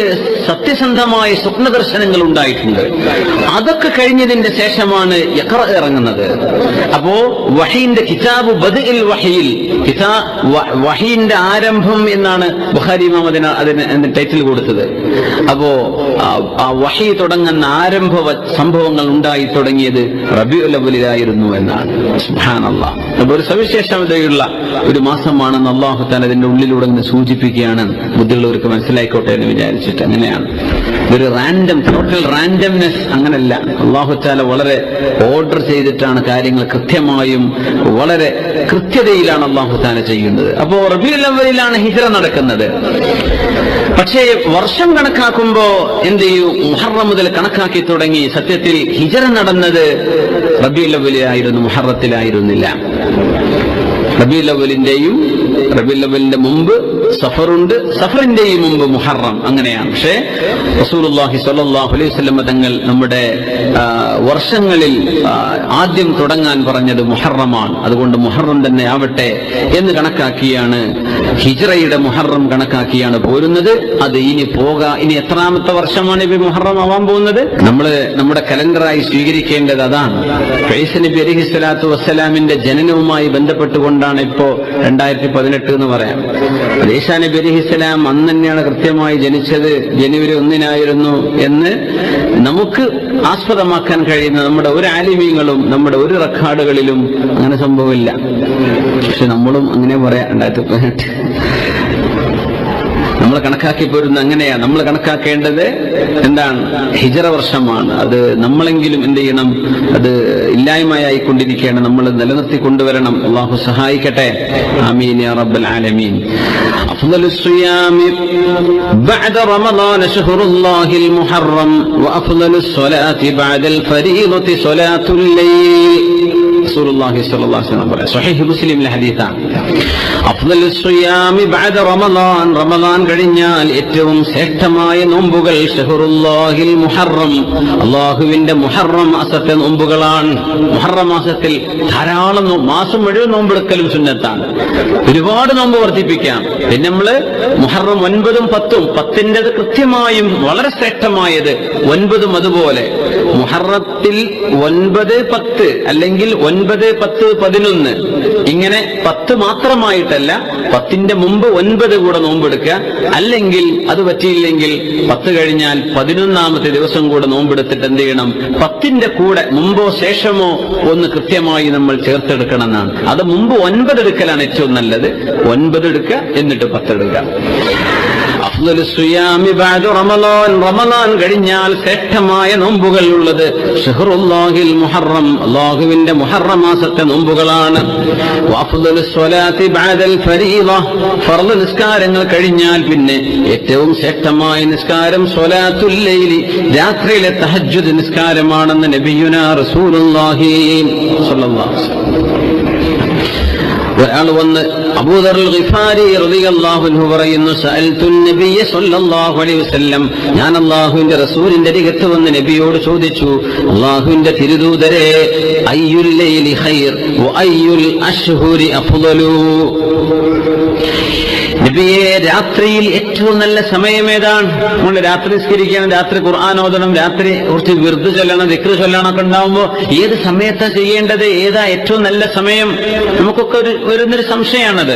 സത്യസന്ധമായ സ്വപ്ന ദർശനങ്ങൾ ഉണ്ടായിട്ടുണ്ട്. അതൊക്കെ കഴിഞ്ഞതിന്റെ ശേഷമാണ് ഇഖ്റ ഇറങ്ങുന്നത്. അപ്പോ വഹീന്റെ കിതാബ് ബദിഇൽ വഹിയിൽ, വഹീന്റെ ആരംഭം എന്നാണ് ബുഖാരി ഇമാം അതിന് ടൈറ്റിൽ കൊടുത്തത്. അപ്പോ ആ വഹി തുടങ്ങുന്ന ആരംഭ സംഭവങ്ങൾ ഉണ്ടായി തുടങ്ങിയത് റബീഉൽ അവ്വലിലായിരുന്നു എന്നാണ്. സുബ്ഹാനല്ലാഹ്. അപ്പോൾ ഒരു സവിശേഷതയുള്ള ഒരു മാസമാണെന്ന് അല്ലാഹു തആല അതിന്റെ ഉള്ളിലൂടെ ഇങ്ങനെ സൂചിപ്പിക്കുകയാണ്. ബുദ്ധിയുള്ളവർക്ക് മനസ്സിലായിക്കോട്ടെ എന്ന് വിചാരിച്ചിട്ട്. അങ്ങനെയാണ് ഒരു ടോട്ടൽ റാൻഡംനെസ് അങ്ങനല്ല. അല്ലാഹു തആല വളരെ ഓർഡർ ചെയ്തിട്ടാണ് കാര്യങ്ങൾ കൃത്യമായും വളരെ കൃത്യതയിലാണ് അല്ലാഹു തആല ചെയ്യുന്നത്. അപ്പോ റബീഉൽ അവ്വലിലാണ് ഹിജ്റ നടക്കുന്നത്. പക്ഷേ വർഷം കണക്കാക്കുമ്പോ എന്ത് ചെയ്യും? മുഹറം മുതൽ കണക്കാക്കി തുടങ്ങി. സത്യത്തിൽ ഹിജറ നടന്നത് റബീഉൽ അവ്വലിലായിരുന്നു, മുഹറത്തിലായിരുന്നില്ല. റബീഉൽ അവ്വലിന്റെ മുമ്പ് സഫറുണ്ട്, സഫറിന്റെയും മുമ്പ് മുഹറം, അങ്ങനെയാണ്. പക്ഷേ റസൂലുള്ളാഹി സ്വല്ലല്ലാഹു അലൈഹി വസല്ലം തങ്ങൾ നമ്മുടെ വർഷങ്ങളിൽ ആദ്യം തുടങ്ങാൻ പറഞ്ഞത് മുഹറമാണ്. അതുകൊണ്ട് മുഹറം തന്നെ ആവട്ടെ എന്ന് കണക്കാക്കിയാണ്, ഹിജ്റയുടെ മുഹറം കണക്കാക്കിയാണ് പോരുന്നത്. അത് ഇനി എത്രാമത്തെ വർഷമാണ് ഇപ്പൊ മുഹറം ആവാൻ പോകുന്നത്? നമ്മുടെ കലണ്ടറായി സ്വീകരിക്കേണ്ടത് അതാണ്. ഈസാ നബി അലൈഹിസ്സലാത്തു വസ്സലാമിന്റെ ജനനവുമായി ബന്ധപ്പെട്ടുകൊണ്ടാണ് ഇപ്പോ 2018 എന്ന് പറയാം. ഈസാ നബി അലൈഹിസ്സലാം അന്ന് തന്നെയാണ് കൃത്യമായി ജനിച്ചത്, ജനുവരി 1 എന്ന് നമുക്ക് ആസ്പദമാക്കാൻ കഴിയുന്ന നമ്മുടെ ഒരു ആലിമീങ്ങളും നമ്മുടെ ഒരു റെക്കോർഡുകളിലും അങ്ങനെ സംഭവമില്ല. പക്ഷെ നമ്മളും അങ്ങനെ പറയാം. 2018 നമ്മൾ കണക്കാക്കി പോരുന്ന അങ്ങനെയാ. നമ്മൾ കണക്കാക്കേണ്ടത് എന്താണ്? ഹിജറ വർഷമാണ്. അത് നമ്മളെങ്കിലും എന്ത് ചെയ്യണം? അത് ഇല്ലായ്മയായിക്കൊണ്ടിരിക്കുകയാണ്. നമ്മൾ നിലനിർത്തി കൊണ്ടുവരണം. അള്ളാഹു സഹായിക്കട്ടെ. ആമീൻ യാ റബ്ബൽ ആലമീൻ. അഫ്ളലുസ് സിയാമി ബഅദ റമളാന ശഹ്റുല്ലാഹിൽ മുഹറം വഅഫ്ളലുസ് സ്വലാത്തി ബഅദൽ ഫരീളത്തി സ്വലാത്തുൽ ലൈൽ. റസൂലുള്ളാഹി സ്വല്ലല്ലാഹു അലൈഹി വസല്ലം പറയാം. സ്വഹീഹ് മുസ്ലിമിലെ ഹദീസാണ്. അഫ്ളലുസ് സിയാമി ബഅദ റമളാൻ, റമളാൻ കഴിഞ്ഞാൽ ഏറ്റവും ശ്രേഷ്ഠമായ നോമ്പുകൾ ശഹ്റുല്ലാഹിൽ മുഹറം, അല്ലാഹുവിന്റെ മുഹറം മാസത്തെ നോമ്പുകളാണ്. മുഹറം മാസത്തിൽ ധാരാളം മാസം മുഴുവൻ നോമ്പെടുക്കലും സുന്നത്താണ്. ഒരുപാട് നോമ്പ് വർദ്ധിപ്പിക്കാം. പിന്നെ നമ്മള് മുഹറം 9ഉം 10ഉം, 10ന്റേത് കൃത്യമായും വളരെ ശ്രേഷ്ഠമായത് 9ഉം അതുപോലെ. മുഹറത്തിൽ 9, 10 അല്ലെങ്കിൽ 9, 10, 11 ഇങ്ങനെ 10 മാത്രമായിട്ടല്ല, 10ന്റെ മുമ്പ് 9 കൂടെ നോമ്പെടുക്കുക. അല്ലെങ്കിൽ അത് പറ്റിയില്ലെങ്കിൽ 10 കഴിഞ്ഞാൽ 11ാമത്തെ ദിവസം കൂടെ നോമ്പെടുത്തിട്ട് എന്ത് ചെയ്യണം? 10ന്റെ കൂടെ മുമ്പോ ശേഷമോ ഒന്ന് കൃത്യമായി നമ്മൾ ചേർത്തെടുക്കണം എന്നാണ്. അത് മുമ്പ് 9 എടുക്കലാണ് ഏറ്റവും നല്ലത്. 9 എടുക്കുക, എന്നിട്ട് 10 എടുക്കുക. അഫ്ളലുസ് സിയാമി ബഅദ റമളാൻ, റമളാൻ കഴിഞ്ഞാൽ ശ്രേഷ്ഠമായ നോമ്പുകൾ ഉള്ളത് ശഹ്റുല്ലാഹിൽ മുഹറം, അല്ലാഹുവിന്റെ മുഹറം മാസത്തെ നോമ്പുകളാണ്. വഅഫ്ളലുസ് സ്വലാത്തി ബഅദൽ ഫരീള, ഫർള് നിസ്കാരങ്ങൾ കഴിഞ്ഞാൽ പിന്നെ ഏറ്റവും ശ്രേഷ്ഠമായ നിസ്കാരം സ്വലാത്തുൽ ലൈലി, രാത്രിയിലെ തഹജ്ജുദ് നിസ്കാരമാണെന്ന് നബിയുനാ റസൂലുള്ളാഹി സ്വല്ലല്ലാഹു അലൈഹി വസല്ലം. ഒരാൾ വന്ന് അബൂദറുൽ ഗിഫാരി റളിയല്ലാഹു അൻഹു പറയുന്നു, സഅൽതു നബിയ സ്വല്ലല്ലാഹു അലൈഹി വസല്ലം, ഞാൻ അല്ലാഹുവിന്റെ റസൂലിന്റെ അരികത്ത് വന്ന് നബിയോട് ചോദിച്ചു, അല്ലാഹുവിന്റെ തിരുദൂതരെ, അയ്യുൽ ലൈലി ഖൈർ വ അയ്യുൽ അശ്ഹുരി അഫ്ളലു. നബിയെ, രാത്രിയിൽ ഏറ്റവും നല്ല സമയം ഏതാണ്? നമ്മൾ രാത്രി നിസ്കരിക്കണം, രാത്രി ഖുർആൻ ഓതണം, രാത്രി കുറച്ച് വിർദ് ചൊല്ലണം, ദിക്ർ ചൊല്ലണം ഒക്കെ ഉണ്ടാവുമ്പോ ഏത് സമയത്താ ചെയ്യേണ്ടത്? ഏതാ ഏറ്റവും നല്ല സമയം? നമുക്കൊക്കെ വരുന്നൊരു സംശയമാണത്.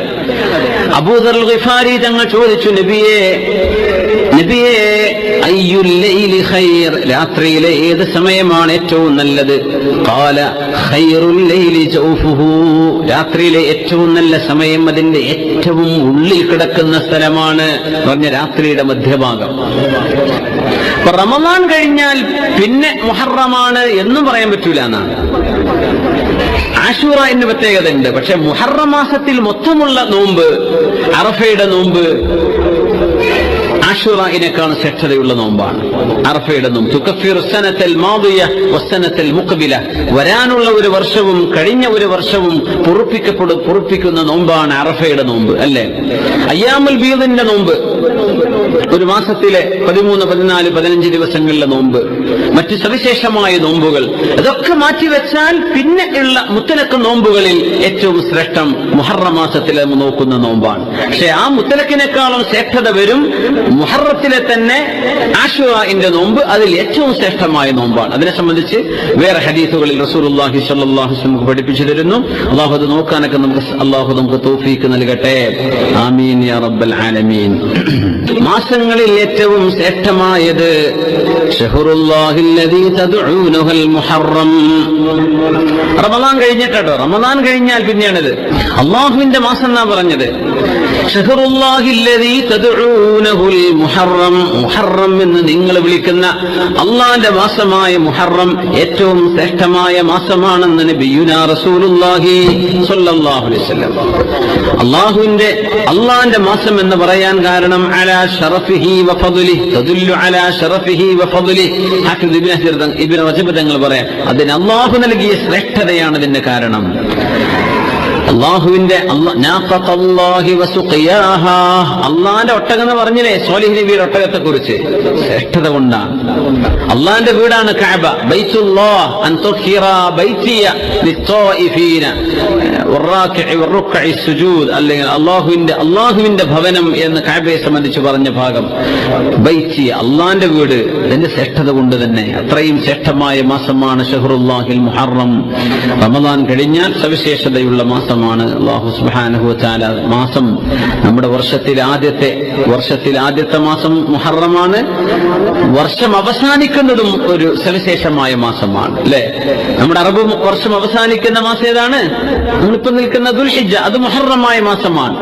അബൂദറുൽ ഗിഫാരി തങ്ങൾ ചോദിച്ചു, നബിയെ അയ്യുൽ ലൈലി ഖൈർ, രാത്രിയിലെ ഏത് സമയമാണ് ഏറ്റവും നല്ലത്? ഖാല ഖൈറുൽ ലൈലി ജൗഫുഹു, രാത്രിയിലെ ഏറ്റവും നല്ല സമയം അതിന്റെ ഏറ്റവും ഉള്ളിൽ കിടക്കുന്ന സ്ഥലമാണ് പറഞ്ഞ രാത്രിയുടെ മധ്യഭാഗം. അപ്പൊ റമളാൻ കഴിഞ്ഞാൽ പിന്നെ മുഹറമാണ് എന്നും പറയാൻ പറ്റൂല എന്നാണ്. ആശൂറ എന്ന് പ്രത്യേകത ഉണ്ട്. പക്ഷെ മുഹറം മാസത്തിൽ മൊത്തമുള്ള നോമ്പ്, അറഫയുടെ നോമ്പ് ആശൂറയിനേക്കാണ് ശ്രേഷ്ഠതയുള്ള നോമ്പാണ് അറഫയുടെ നോമ്പ്. തുകഫിറു സനത്തൽ മാദിയ വസ്സനത്തൽ മുഖബില, വരാനുള്ള ഒരു വർഷവും കഴിഞ്ഞ ഒരു വർഷവും പൊറുപ്പിക്കുന്ന നോമ്പാണ് അറഫയുടെ നോമ്പ്, അല്ലേ? അയ്യാമുൽ ബീദിന്റെ നോമ്പ്, ഒരു മാസത്തിലെ 13, 14, 15 ദിവസങ്ങളിലെ നോമ്പ്, മറ്റു സവിശേഷമായ നോമ്പുകൾ, അതൊക്കെ മാറ്റിവെച്ചാൽ പിന്നെ ഉള്ള മുത്തലക്ക് നോമ്പുകളിൽ ഏറ്റവും ശ്രേഷ്ഠം മുഹറം മാസത്തിൽ നോക്കുന്ന നോമ്പാണ്. പക്ഷെ ആ മുത്തലക്കിനേക്കാളും ശ്രേഷ്ഠത വരും മുഹറത്തിലെ തന്നെ ആശുറാഇന്റെ നോമ്പ്, അതിൽ ഏറ്റവും ശ്രേഷ്ഠമായ നോമ്പാണ്. അതിനെ സംബന്ധിച്ച് വേറെ ഹദീസുകളിൽ റസൂലുള്ളാഹി സ്വല്ലല്ലാഹു അലൈഹി വസല്ലം പഠിപ്പിച്ചു തരുന്നു. അല്ലാഹു അത് നോക്കാനൊക്കെ നമുക്ക് തൗഫീഖ് നൽകട്ടെ. ആമീൻ യാ റബ്ബൽ ആലമീൻ. മാസങ്ങളിൽ ഏറ്റവും ശ്രേഷ്ഠമായത് ശഹ്റുല്ലാഹിൽ ലദീ തദ്ഊനഹുൽ മുഹറം. റമളാൻ കഴിഞ്ഞിട്ടോ, റമളാൻ കഴിഞ്ഞാൽ പിന്നെയാണിത്. അല്ലാഹുവിന്റെ മാസം എന്നാ പറഞ്ഞത്. ഷഹറുല്ലാഹില്ലദീ തദ്ഊനഹുൽ മുഹറം, മുഹറം എന്ന് നിങ്ങൾ വിളിക്കുന്ന അള്ളാന്റെ മാസമായ മുഹറം ഏറ്റവും ശ്രേഷ്ഠമായ മാസമാണെന്ന് നബിയുനാ റസൂലുള്ളാഹി സ്വല്ലല്ലാഹു അലൈഹി വസല്ലം. അള്ളാന്റെ മാസം എന്ന് പറയാൻ കാരണം അലാ ശറഫിഹി വഫദ്ലിഹി തദുല്ലു അലാ ശറഫിഹി വഫദ്ലിഹി. ഹാഫിദ് ഇബ്നു റജബ് തങ്ങൾ പറയാം, അതിന് അള്ളാഹു നൽകിയ ശ്രേഷ്ഠതയാണ് ഇതിന്റെ കാരണം. അള്ളാഹുവിന്റെ അള്ളാന്റെ ഒട്ടകം എന്ന് പറഞ്ഞില്ലേ സ്വാലിഹ് നബിയുടെ ഒട്ടകത്തെ കുറിച്ച്, ശ്രേഷ്ഠത കൊണ്ടാണ്. അള്ളാന്റെ വീടാണ് കഅബ, ബൈത്തുല്ലാഹ് അൻ തുഹിറ ബൈതിയ ലിത്വായിഫീന വറാകിഇ വറുക്ഇ സുജൂദ്, അല്ലെങ്കിൽ അള്ളാഹുവിന്റെ ഭവനം എന്ന് കഅബയെ സംബന്ധിച്ച് പറഞ്ഞ ഭാഗം ബൈതിയ, അള്ളാന്റെ വീട്. ഇതിന്റെ ശ്രേഷ്ഠത കൊണ്ട് തന്നെ അത്രയും ശ്രേഷ്ഠമായ മാസമാണ് ഷഹ്റുല്ലാഹിൽ മുഹറം. റമദാൻ കഴിഞ്ഞാൽ സവിശേഷതയുള്ള മാസമാണ് അല്ലാഹു സുബ്ഹാനഹു വ തആല. മാസം നമ്മുടെ വർഷത്തിൽ ആദ്യത്തെ മാസം മുഹറമാണ്. വർഷം അവസാനിക്കുന്നതും ഒരു സവിശേഷമായ മാസമാണ് അല്ലെ. നമ്മുടെ അറബ് വർഷം അവസാനിക്കുന്ന മാസം ഏതാണ്? നമ്മളിപ്പോ നിൽക്കുന്ന ദുൽഹിജ്ജ, അത് മുഹറമായ മാസമാണ്.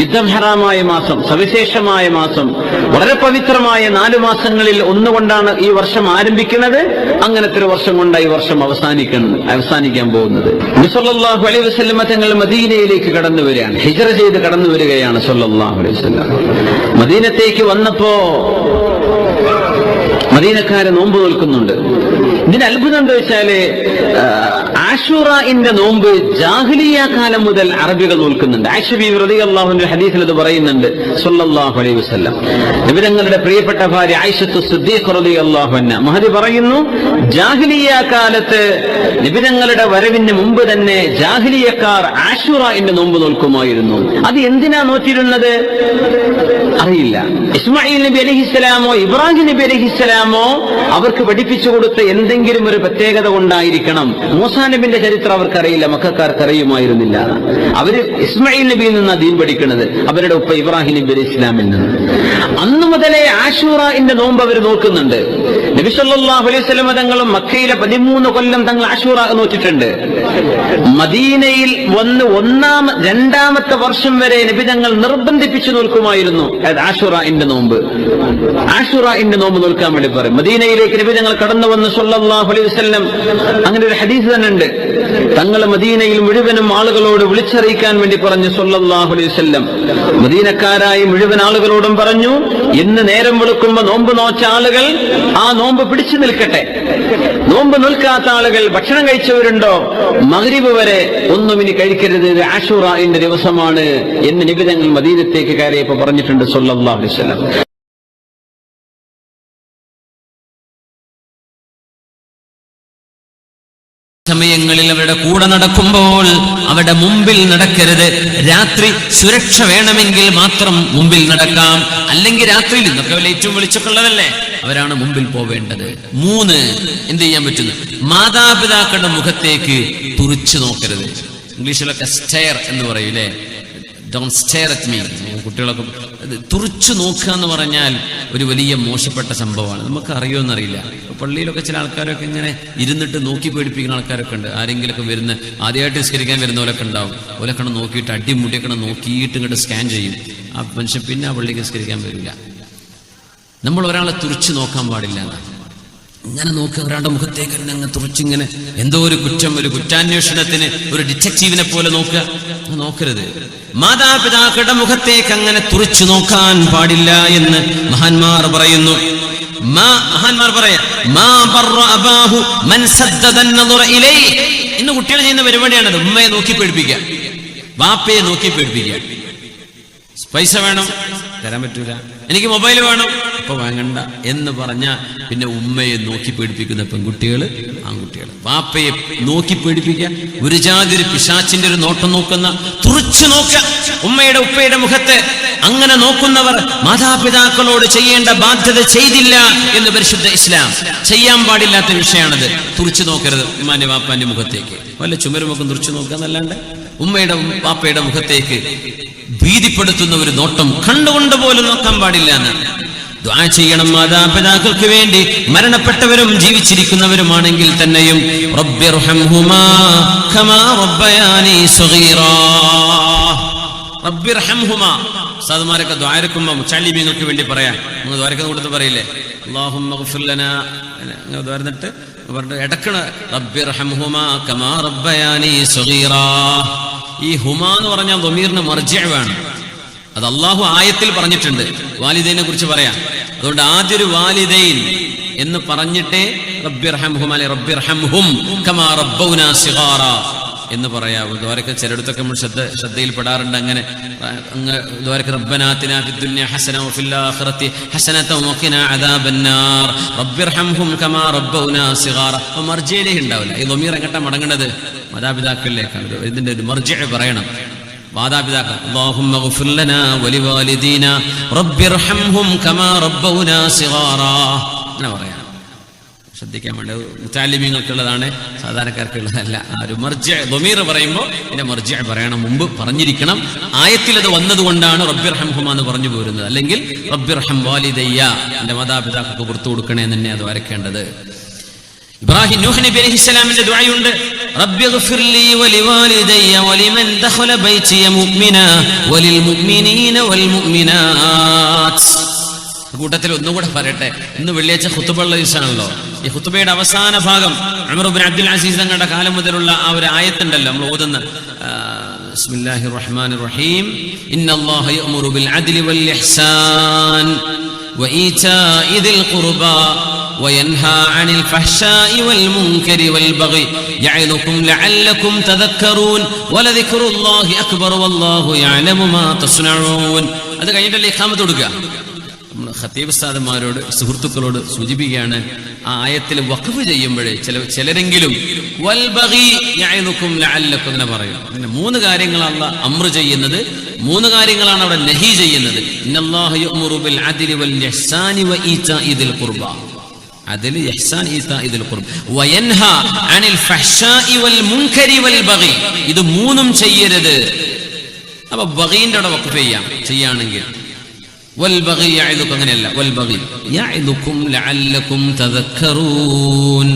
യുദ്ധം ഹറാമായ മാസം, സവിശേഷമായ മാസം, വളരെ പവിത്രമായ 4 മാസങ്ങളിൽ ഒന്നുകൊണ്ടാണ് ഈ വർഷം ആരംഭിക്കുന്നത്. അങ്ങനത്തെ ഒരു വർഷം കൊണ്ടാണ് ഈ വർഷം അവസാനിക്കാൻ പോകുന്നത്. നബി സല്ലല്ലാഹു അലൈഹി വസല്ലം തങ്ങൾ മദീനയിലേക്ക് കടന്നു വരികയാണ്, ഹിജ്റ ചെയ്ത് കടന്നു വരികയാണ് സല്ലല്ലാഹു അലൈഹി വസല്ലം. മദീനത്തേക്ക് വന്നപ്പോ മദീനക്കാരെ നോമ്പ് നോൽക്കുന്നുണ്ട്. ഇതിന് അത്ഭുതം എന്താ വെച്ചാല് ആശൂറയുടെ നോമ്പ് ജാഹിലിയ്യ കാലം മുതൽ അറബികൾ നോൽക്കുന്നുണ്ട്. ആയിഷ ബീവി റളിയല്ലാഹു അൻഹ ഹദീസിൽ ഇത് പറയുന്നുണ്ട് സല്ലല്ലാഹു അലൈഹി വസല്ലം. നബി തങ്ങളുടെ പ്രിയപ്പെട്ട ഭാര്യ ആയിഷത്തു സിദ്ദീഖ റളിയല്ലാഹു അൻഹ മഹദി പറയുന്നു, ജാഹിലിയ്യ കാലത്ത് നബി തങ്ങളുടെ വരവിന് മുമ്പ് തന്നെ ജാഹിലിയക്കാർ ആശൂറയുടെ നോമ്പ് നോൽക്കുമായിരുന്നു. അത് എന്തിനാ നോറ്റിരുന്നത് അറിയില്ല. ഇസ്മായിൽ നബി അലൈഹിസ്സലാമോ ഇബ്രാഹിം നബി അലൈഹിസ്സലാമോ അവർക്ക് പഠിപ്പിച്ചു കൊടുത്ത എന്തെങ്കിലും ഒരു പ്രത്യേകത കൊണ്ടായിരിക്കണം. മൂസാ നബിന്റെ ചരിത്രം അവർക്കറിയില്ല, മക്കക്കാർക്ക് അറിയുമായിരുന്നില്ല. അവര് ഇസ്മായിൽ നബിയിൽ നിന്നാണ് ദീൻ പഠിക്കുന്നത്, അവരുടെ ഉപ്പ ഇബ്രാഹിം നബി അലൈഹി ഇസ്ലാമിൽ നിന്ന്. അന്നു മുതലേ ആശൂറയുടെ നോമ്പ് അവർ നോക്കുന്നുണ്ട്. നബി സല്ലല്ലാഹു അലൈഹി വസല്ലം തങ്ങളും മക്കയിലെ 13 കൊല്ലം തങ്ങൾ ആശൂറ നോറ്റിട്ടുണ്ട്. മദീനയിൽ വന്ന് 2ാമത്തെ വർഷം വരെ നബി തങ്ങൾ നിർബന്ധിപ്പിച്ചു നോക്കുമായിരുന്നു ആശൂറയുടെ നോമ്പ്. ആശൂറയുടെ നോമ്പ് നോൽക്കാൻ വേണ്ടി പറയും. മദീനയിലേക്ക് നബി തങ്ങൾ കടന്നു വന്ന് സല്ലല്ലാഹു അലൈഹി വസല്ലം, അങ്ങനെ ഒരു ഹദീസ് തന്നെ ഉണ്ട്, തങ്ങൾ മദീനയിൽ മുഴുവനും ആളുകളോട് വിളിച്ചറിയിക്കാൻ വേണ്ടി പറഞ്ഞു സല്ലല്ലാഹു അലൈഹി വസല്ലം. മദീനക്കാരായ മുഴുവൻ ആളുകളോടും പറഞ്ഞു, ഇന്ന് നേരം വെളുക്കുമ്പോ നോമ്പ് നോച്ച ആളുകൾ ആ നോമ്പ് പിടിച്ചു നിൽക്കട്ടെ. നോമ്പ് നിൽക്കാത്ത ആളുകൾ, ഭക്ഷണം കഴിച്ചവരുണ്ടോ, മഗ്രിബ് വരെ ഒന്നും ഇനി കഴിക്കരുത്, ഇത് ആശൂറയുടെ ദിവസമാണ് എന്ന് നബി തങ്ങൾ മദീനത്തേക്ക് കയറിയപ്പോ പറഞ്ഞിട്ടുണ്ട് സല്ലല്ലാഹു അലൈഹി വസല്ലം. സമയങ്ങളിൽ അവരുടെ കൂടെ നടക്കുമ്പോൾ അവരുടെ മുമ്പിൽ നടക്കരുത്. രാത്രി സുരക്ഷ വേണമെങ്കിൽ മാത്രം മുമ്പിൽ നടക്കാം, അല്ലെങ്കിൽ രാത്രിയിൽ ഇന്നൊക്കെ ഏറ്റവും വെളിച്ചൊക്കെ ഉള്ളതല്ലേ, അവരാണ് മുമ്പിൽ പോവേണ്ടത്. 3 എന്ത് ചെയ്യാൻ പറ്റുന്നു? മാതാപിതാക്കളുടെ മുഖത്തേക്ക് തുറിച്ചു നോക്കരുത്. ഇംഗ്ലീഷിലൊക്കെ സ്റ്റെയർ എന്ന് പറയൂലേ, ഡോണ്ട് സ്റ്റെയർ അറ്റ് മീ. കുട്ടികളൊക്കെ തുറിച്ചു നോക്കുക എന്ന് പറഞ്ഞാൽ ഒരു വലിയ മോശപ്പെട്ട സംഭവമാണ്. നമുക്ക് അറിയുമെന്നറിയില്ല. പള്ളിയിലൊക്കെ ചില ആൾക്കാരൊക്കെ ഇങ്ങനെ ഇരുന്നിട്ട് നോക്കി പേടിപ്പിക്കുന്ന ആൾക്കാരൊക്കെ ഉണ്ട്. ആരെങ്കിലുമൊക്കെ വരുന്ന ആദ്യമായിട്ട് നിസ്കരിക്കാൻ വരുന്നവരൊക്കെ ഉണ്ടാവും. ഓലൊക്കെ നോക്കിയിട്ട് അടിമുടിയൊക്കെ നോക്കിയിട്ട് ഇങ്ങോട്ട് സ്കാൻ ചെയ്യും. ആ മനുഷ്യൻ പിന്നെ ആ പള്ളിക്ക് നിസ്കരിക്കാൻ വരില്ല. നമ്മൾ ഒരാളെ തുറിച്ചു നോക്കാൻ പാടില്ല. ഇങ്ങനെ നോക്കുക, ഒരാളുടെ മുഖത്തേക്ക് അങ്ങ് തുറച്ചിങ്ങനെ എന്തോ ഒരു കുറ്റം, ഒരു കുറ്റാന്വേഷണത്തിന് ഒരു ഡിറ്റക്റ്റീവിനെ പോലെ നോക്കരുത്. മാതാപിതാക്കളുടെ മുഖത്തേക്ക് അങ്ങനെ തുറിച്ചു നോക്കാൻ പാടില്ല എന്ന് മഹാന്മാർ പറയുന്നു. ഇന്ന് കുട്ടികൾ ചെയ്യുന്ന പരിപാടിയാണത്. ഉമ്മയെ നോക്കി പേടിപ്പിക്കുക, വാപ്പയെ നോക്കി പേടിപ്പിക്കുക. പൈസ വേണം, തരാൻ പറ്റൂല. എനിക്ക് മൊബൈൽ വേണം, ഇപ്പൊ വാങ്ങണ്ട എന്ന് പറഞ്ഞ പിന്നെ ഉമ്മയെ നോക്കി പേടിപ്പിക്കുന്ന പെൺകുട്ടികൾ, ആൺകുട്ടികൾ. വാപ്പയെ നോക്കി പേടിപ്പിക്കുക, ഒരു ജാതി ഒരു പിശാച്ചിന്റെ ഒരു നോട്ടം നോക്കുന്ന, തുറിച്ചു നോക്കുക ഉമ്മയുടെ ഉപ്പയുടെ മുഖത്ത്. അങ്ങനെ നോക്കുന്നവർ മാതാപിതാക്കളോട് ചെയ്യേണ്ട ബാധ്യത ചെയ്തില്ല എന്ന് പരിശുദ്ധ ഇസ്ലാം. ചെയ്യാൻ പാടില്ലാത്ത വിഷയമാണത്. തുറിച്ചു നോക്കരുത് ഉമ്മാന്റെ വാപ്പാന്റെ മുഖത്തേക്ക്. വല്ല ചുമരുമൊക്കെ തുറിച്ചു നോക്കുക എന്നല്ലാണ്ട് ഉമ്മയുടെ വാപ്പയുടെ മുഖത്തേക്ക് ഭീതിപ്പെടുത്തുന്ന ഒരു നോട്ടം കണ്ടുകൊണ്ട് പോലും നോക്കാൻ പാടില്ല എന്ന് ദുആ ചെയ്യണം. മാതാപിതാക്കൾക്ക് വേണ്ടി മരണപ്പെട്ടവരും ജീവിച്ചിരിക്കുന്നവരുമാണെങ്കിൽ തന്നെയും റബ്ബിർഹംഹുമാ കമാ റബ്ബയാനി സഗീറാ, റബ്ബിർഹംഹുമാ. ഉസ്താദുമാരൊക്കെ ദ്വാരക്കുമ്പോ മുച്ചാലിമീങ്ങൾക്ക് വേണ്ടി പറയാം. നിങ്ങൾ ദ്വാരക്കുന്ന കൂട്ടത്തിൽ പറയില്ലേ, അല്ലാഹുമ്മ ഗ്ഫിർ ലനാ, നിങ്ങൾ ദ്വാരന്നിട്ട് പറഞ്ഞു ഇടക്കണ റബ്ബിർഹംഹുമാ കമാ റബ്ബയാനി സഗീറാ. ഈ ഹുമാ എന്ന് പറഞ്ഞാൽ ദമീറിന് മർജിഅ് വേണം. അത് അള്ളാഹു ആയത്തിൽ പറഞ്ഞിട്ടുണ്ട്, വാലിദൈനെ കുറിച്ച് പറയാം. അതുകൊണ്ട് ആദ്യ ഒരു വാലിദൈൻ എന്ന് പറഞ്ഞിട്ടേ റബ്ബിർഹംഹുമാ അല്ലെ റബ്ബിർഹംഹും കമാ റബ്ബൗനാ സിഗാറാ എന്ന് പറയാവൂ. ദ്വാരക്ക് ചിലയിടത്തൊക്കെ നമ്മൾ ശ്രദ്ധയിൽപ്പെടാറുണ്ട് അങ്ങനെ. ദ്വാരക്ക് റബ്ബനാ ആതിനാ ഫിദ്ദുനിയ ഹസന വഫിൽ ആഖിറതി ഹസനത വഖിനാ അദാബന്നാർ റബ്ബിർഹംഹും കമാ റബ്ബൗനാ സിഗാറ. അപ്പോൾ മർജിഇലേ ഉണ്ടാവില്ല. ഈ ദമീർ എങ്ങട്ടാ മടങ്ങേണ്ടത്? മാതാപിതാക്കളിലേക്കാണ്. ഇതിന്റെ ഒരു മർജിഅ് പറയണം. മാതാപിതാക്കൾ അല്ലാഹുമ്മ ഗ്ഫിർ ലനാ വലിവാലിദീനാ റബ്ബിർഹംഹും കമാ റബ്ബൗനാ സിഗാറാ എന്ന് പറയാം. ശ്രദ്ധിക്കാൻ വേണ്ട മുതഅല്ലിമീങ്ങൾക്കുള്ളതാണ്, സാധാരണക്കാർക്കുള്ളതല്ല. ആ ഒരു മർജിഅ് ദമീർ പറയുമ്പോൾ ഇതിന്റെ മർജിഅ് പറയണം, മുമ്പ് പറഞ്ഞിരിക്കണം. ആയത്തിൽ അത് വന്നതുകൊണ്ടാണ് റബ്ബിർഹംഹുമാ എന്ന് പറഞ്ഞു പോരുന്നത്. അല്ലെങ്കിൽ റബ്ബിർഹം വാലിദയ്യ, എന്റെ മാതാപിതാക്കൾക്ക് പുറത്തു കൊടുക്കണേ എന്ന് തന്നെ അത് വരയ്ക്കേണ്ടത്. ഇബ്രാഹിം നൂഹ് നബി അലൈഹിസ്സലാമിന്റെ ദുആയുണ്ട്, റബ്ബിഗ്ഫിർലി വലിവാലിദയ്യ വലിമൻ ദഖല ബൈതിയ മുഅ്മിനാ വലിൽ മുഅ്മിനീന വൽ മുഅ്മിനാത്ത്. കൂട്ടത്തിൽ ഒന്നുകൂടെ പറയട്ടെ, ഇന്ന് വെള്ളിയാഴ്ച ഖുതുബയുള്ള ദിവസമാണല്ലോ. ഈ ഖുതുബയുടെ അവസാന ഭാഗം ഉമർ ഇബ്നു അബ്ദുൽ അസീസ് തങ്ങളുടെ കാലം മുതലുള്ള ആ ഒരു ആയത്തുണ്ടല്ലോ നമ്മൾ ഓതുന്ന, ബിസ്മില്ലാഹിർ റഹ്മാനിർ റഹീം, ഇന്നല്ലാഹ യഅ്മുറു ബിൽ അദ്ലി വൽ ഇഹ്സാൻ വഈതാഇ ദിൽ ഖുർബാ وينهى عن الفحشاء والمنكر والبغي يعظكم لعلكم تذكرون ولذكر الله أكبر والله يعلم ما تصنعون. അത് കഴിഞ്ഞിട്ടല്ലേ ഇഖാമത്ത് കൊടുക്കുക. ഖത്തീബ് ഉസ്താദന്മാരോട് സുഹൃത്തുക്കളോട് സൂചിപ്പിക്കുകയാണ്, ആ ആയത്തിൽ വഖഫ് ചെയ്യുമ്പോഴേ ചിലരെങ്കിലും വൽ ബഗി യഅദുകും ലഅല്ലകും എന്ന് പറയും. അങ്ങനെ മൂന്ന് കാര്യങ്ങളാണ് അംറ് ചെയ്യുന്നത്, മൂന്ന് കാര്യങ്ങളാണ് അവിടെ നഹി ചെയ്യുന്നത്. ഇന്നല്ലാഹ യഅ്മുറു ബിൽ അദ്ലി വൽ ഇഹ്സാനി വഈതാഇ ദിൽ ഖുർബാ. അതിൽ ഇഹ്സാൻ ഈതാഇ ദിൽ ഖുർബ വയൻഹാ അനിൽ ഫഹ്ശാഇ വൽ മുൻകരി വൽ ബഗി. ഇത് മൂന്നും ചെയ്യരുത്. അപ്പോൾ ബഗീന്റെ അവിടെ വഖഫ് ചെയ്യാണെങ്കിൽ വൽ ബഗി യഅദുകും, അങ്ങനെയല്ല, വൽ ബഗി യഅദുകും ലഅല്ലകും തദക്കറൂൻ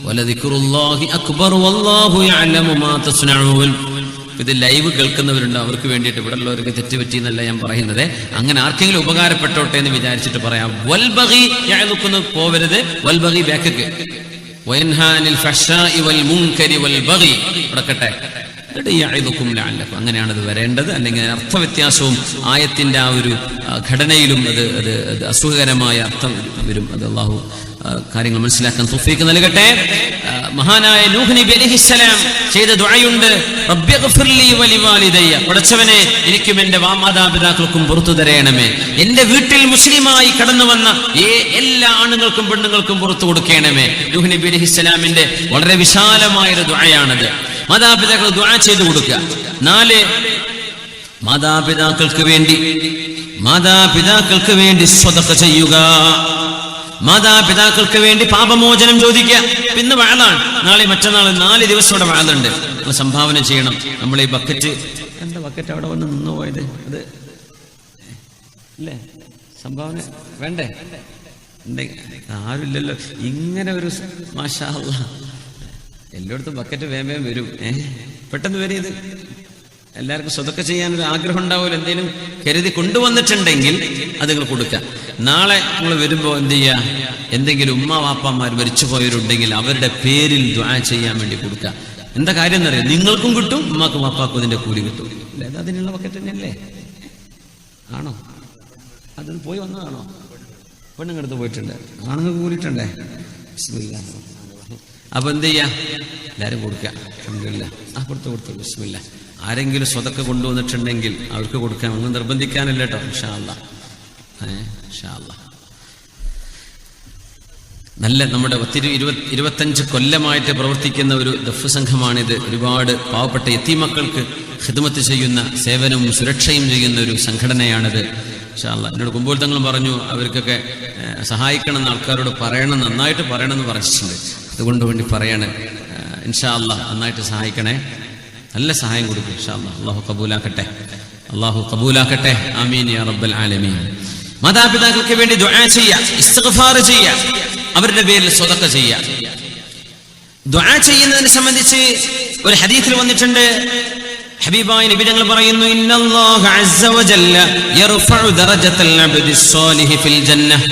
വലദിക്റുല്ലാഹി അക്ബർ വല്ലാഹു യഅലമു മാ തസ്നഊൻ. ഇത് ലൈവ് കേൾക്കുന്നവരുണ്ട്, അവർക്ക് വേണ്ടിയിട്ട് ഇവിടെ ഉള്ളവർക്ക് തെറ്റുപറ്റി എന്നല്ല ഞാൻ പറയുന്നത്. അങ്ങനെ ആർക്കെങ്കിലും ഉപകാരപ്പെട്ടോട്ടെ എന്ന് വിചാരിച്ചിട്ട് പറയാം. വൽ ബഗി യഅദുകും പോവരുത്, വൽ ബഗി ബാക്കക്ക് വയൻഹാ അനിൽ ഫഹ്ശാഇ വൽ മുൻകരി വൽ ബഗി ഇടക്കട്ടെ. അങ്ങനെയാണ് അത് വരേണ്ടത്. അല്ലെങ്കിൽ അർത്ഥവ്യത്യാസവും ആയത്തിന്റെ ആ ഒരു ഘടനയിലും അത് അസുഖകരമായ അർത്ഥം വരും. അത് അള്ളാഹു കാര്യങ്ങൾ മനസ്സിലാക്കാൻ തൗഫീഖ് നൽകട്ടെ. മഹാനായ നൂഹ് നബി അലൈഹിസ്സലാം ചെയ്ത ദുആയുണ്ട്, റബ്ബിഗ്ഫിർലി വലിവാലിദയ്യ, പടച്ചവനെ എനിക്കും എന്റെ മാതാപിതാക്കൾക്കും പുറത്തു തരയണമേ. എന്റെ വീട്ടിൽ മുസ്ലിമായി കടന്നു വന്ന എല്ലാ ആണുങ്ങൾക്കും പെണ്ണുങ്ങൾക്കും പുറത്തു കൊടുക്കണമേ. നൂഹ് നബി അലൈഹിസ്സലാമിന്റെ വളരെ വിശാലമായൊരു ദുആയാണത്. മാതാപിതാക്കൾ ദുആ ചെയ്തു കൊടുക്കുക. 4 മാതാപിതാക്കൾക്ക് വേണ്ടി സ്വതഖ ചെയ്യുക. മാതാപിതാക്കൾക്ക് വേണ്ടി പാപമോചനം ചോദിക്കുക. പിന്നെ വഅലാണ്, നാളെ മറ്റന്നാൾ 4 ദിവസം ഇവിടെ വഅലുണ്ട്. നമ്മൾ സംഭാവന ചെയ്യണം. നമ്മൾ ഈ ബക്കറ്റ്, എന്താ ബക്കറ്റ് അവിടെ വന്ന് നിന്ന് പോയത്, അത് അല്ലേ സംഭാവന വേണ്ടേ? ആരുമില്ലല്ലോ. ഇങ്ങനെ ഒരു മാഷാ അല്ലാഹ്, എല്ലായിടത്തും ബക്കറ്റ് വേഗം വരും. പെട്ടെന്ന് വരും. ഇത് എല്ലാവർക്കും സ്വതക്ക ചെയ്യാനൊരു ആഗ്രഹം ഉണ്ടാവുമല്ലോ. എന്തെങ്കിലും കരുതി കൊണ്ടുവന്നിട്ടുണ്ടെങ്കിൽ അത് നിങ്ങൾ കൊടുക്കുക. നാളെ നിങ്ങൾ വരുമ്പോൾ എന്ത് ചെയ്യുക, എന്തെങ്കിലും ഉമ്മ വാപ്പമാർ മരിച്ചു പോയവരുണ്ടെങ്കിൽ അവരുടെ പേരിൽ ദുആ ചെയ്യാൻ വേണ്ടി കൊടുക്കുക. എന്താ കാര്യം എന്നറിയാം, നിങ്ങൾക്കും കിട്ടും, ഉമ്മാക്കും വാപ്പാക്കും അതിന്റെ കൂലി കിട്ടും. അല്ലേ, അത് അതിനുള്ള ബക്കറ്റ് തന്നെയല്ലേ? ആണോ? അതിന് പോയി വന്നതാണോ? പെണ്ണുങ്ങടുത്ത് പോയിട്ടുണ്ട്, ആണുങ്ങൾക്ക് കൂലിയിട്ടുണ്ടേ. ബിസ്മില്ലാ. അപ്പൊ എന്ത് ചെയ്യാ, എല്ലാരും കൊടുക്കുക. അൽഹംദുലില്ലാഹ്. കൊടുത്തു ബിസ്മില്ല. ആരെങ്കിലും സ്വതക്ക കൊണ്ടുവന്നിട്ടുണ്ടെങ്കിൽ അവർക്ക് കൊടുക്കാം. ഒന്നും നിർബന്ധിക്കാനില്ല കേട്ടോ. ഇൻഷാ അല്ലാഹ്. ഇൻഷാ അല്ലാഹ്. നല്ല നമ്മുടെ 25 കൊല്ലമായിട്ട് പ്രവർത്തിക്കുന്ന ഒരു ദഫ് സംഘമാണിത്. ഒരുപാട് പാവപ്പെട്ട യതീമക്കൾക്ക് ഖിദ്മത്ത് ചെയ്യുന്ന, സേവനവും സുരക്ഷയും ചെയ്യുന്ന ഒരു സംഘടനയാണിത്. ഇൻഷാ അല്ലാഹ്. എന്നോട് കുമ്പോൾ തങ്ങളും പറഞ്ഞു അവർക്കൊക്കെ സഹായിക്കണമെന്ന് ആൾക്കാരോട് പറയണം, നന്നായിട്ട് പറയണമെന്ന് പറഞ്ഞിട്ടുണ്ട്. അതുകൊണ്ട് വേണ്ടി പറയാണ്. ഇൻഷാ അല്ലാഹ് നന്നായിട്ട് സഹായിക്കണേ, നല്ല സഹായം കൊടുക്കും. ഇൻഷാ അല്ലാഹ്. അല്ലാഹു കബൂലാക്കട്ടെ. ആമീൻ യാ റബ്ബൽ ആലമീൻ. മാതാപിതാക്കൾക്ക് വേണ്ടി ദുആ ചെയ്യുക, ഇസ്തിഗ്ഫാർ ചെയ്യുക, അവരുടെ പേരിൽ സ്വതക്ക ചെയ്യുക. ദുആ ചെയ്യുന്നതിനെ സംബന്ധിച്ച് ഒരു ഹദീസിൽ വന്നിട്ടുണ്ട്, ഹബീബായ നബി തങ്ങൾ പറയുന്നു, ഇന്നല്ലാഹ അസ്സ വജല്ല യർഫഉ ദറജതൽ അബ്ദി സ്വാലിഹി ഫിൽ ജന്നഹ്.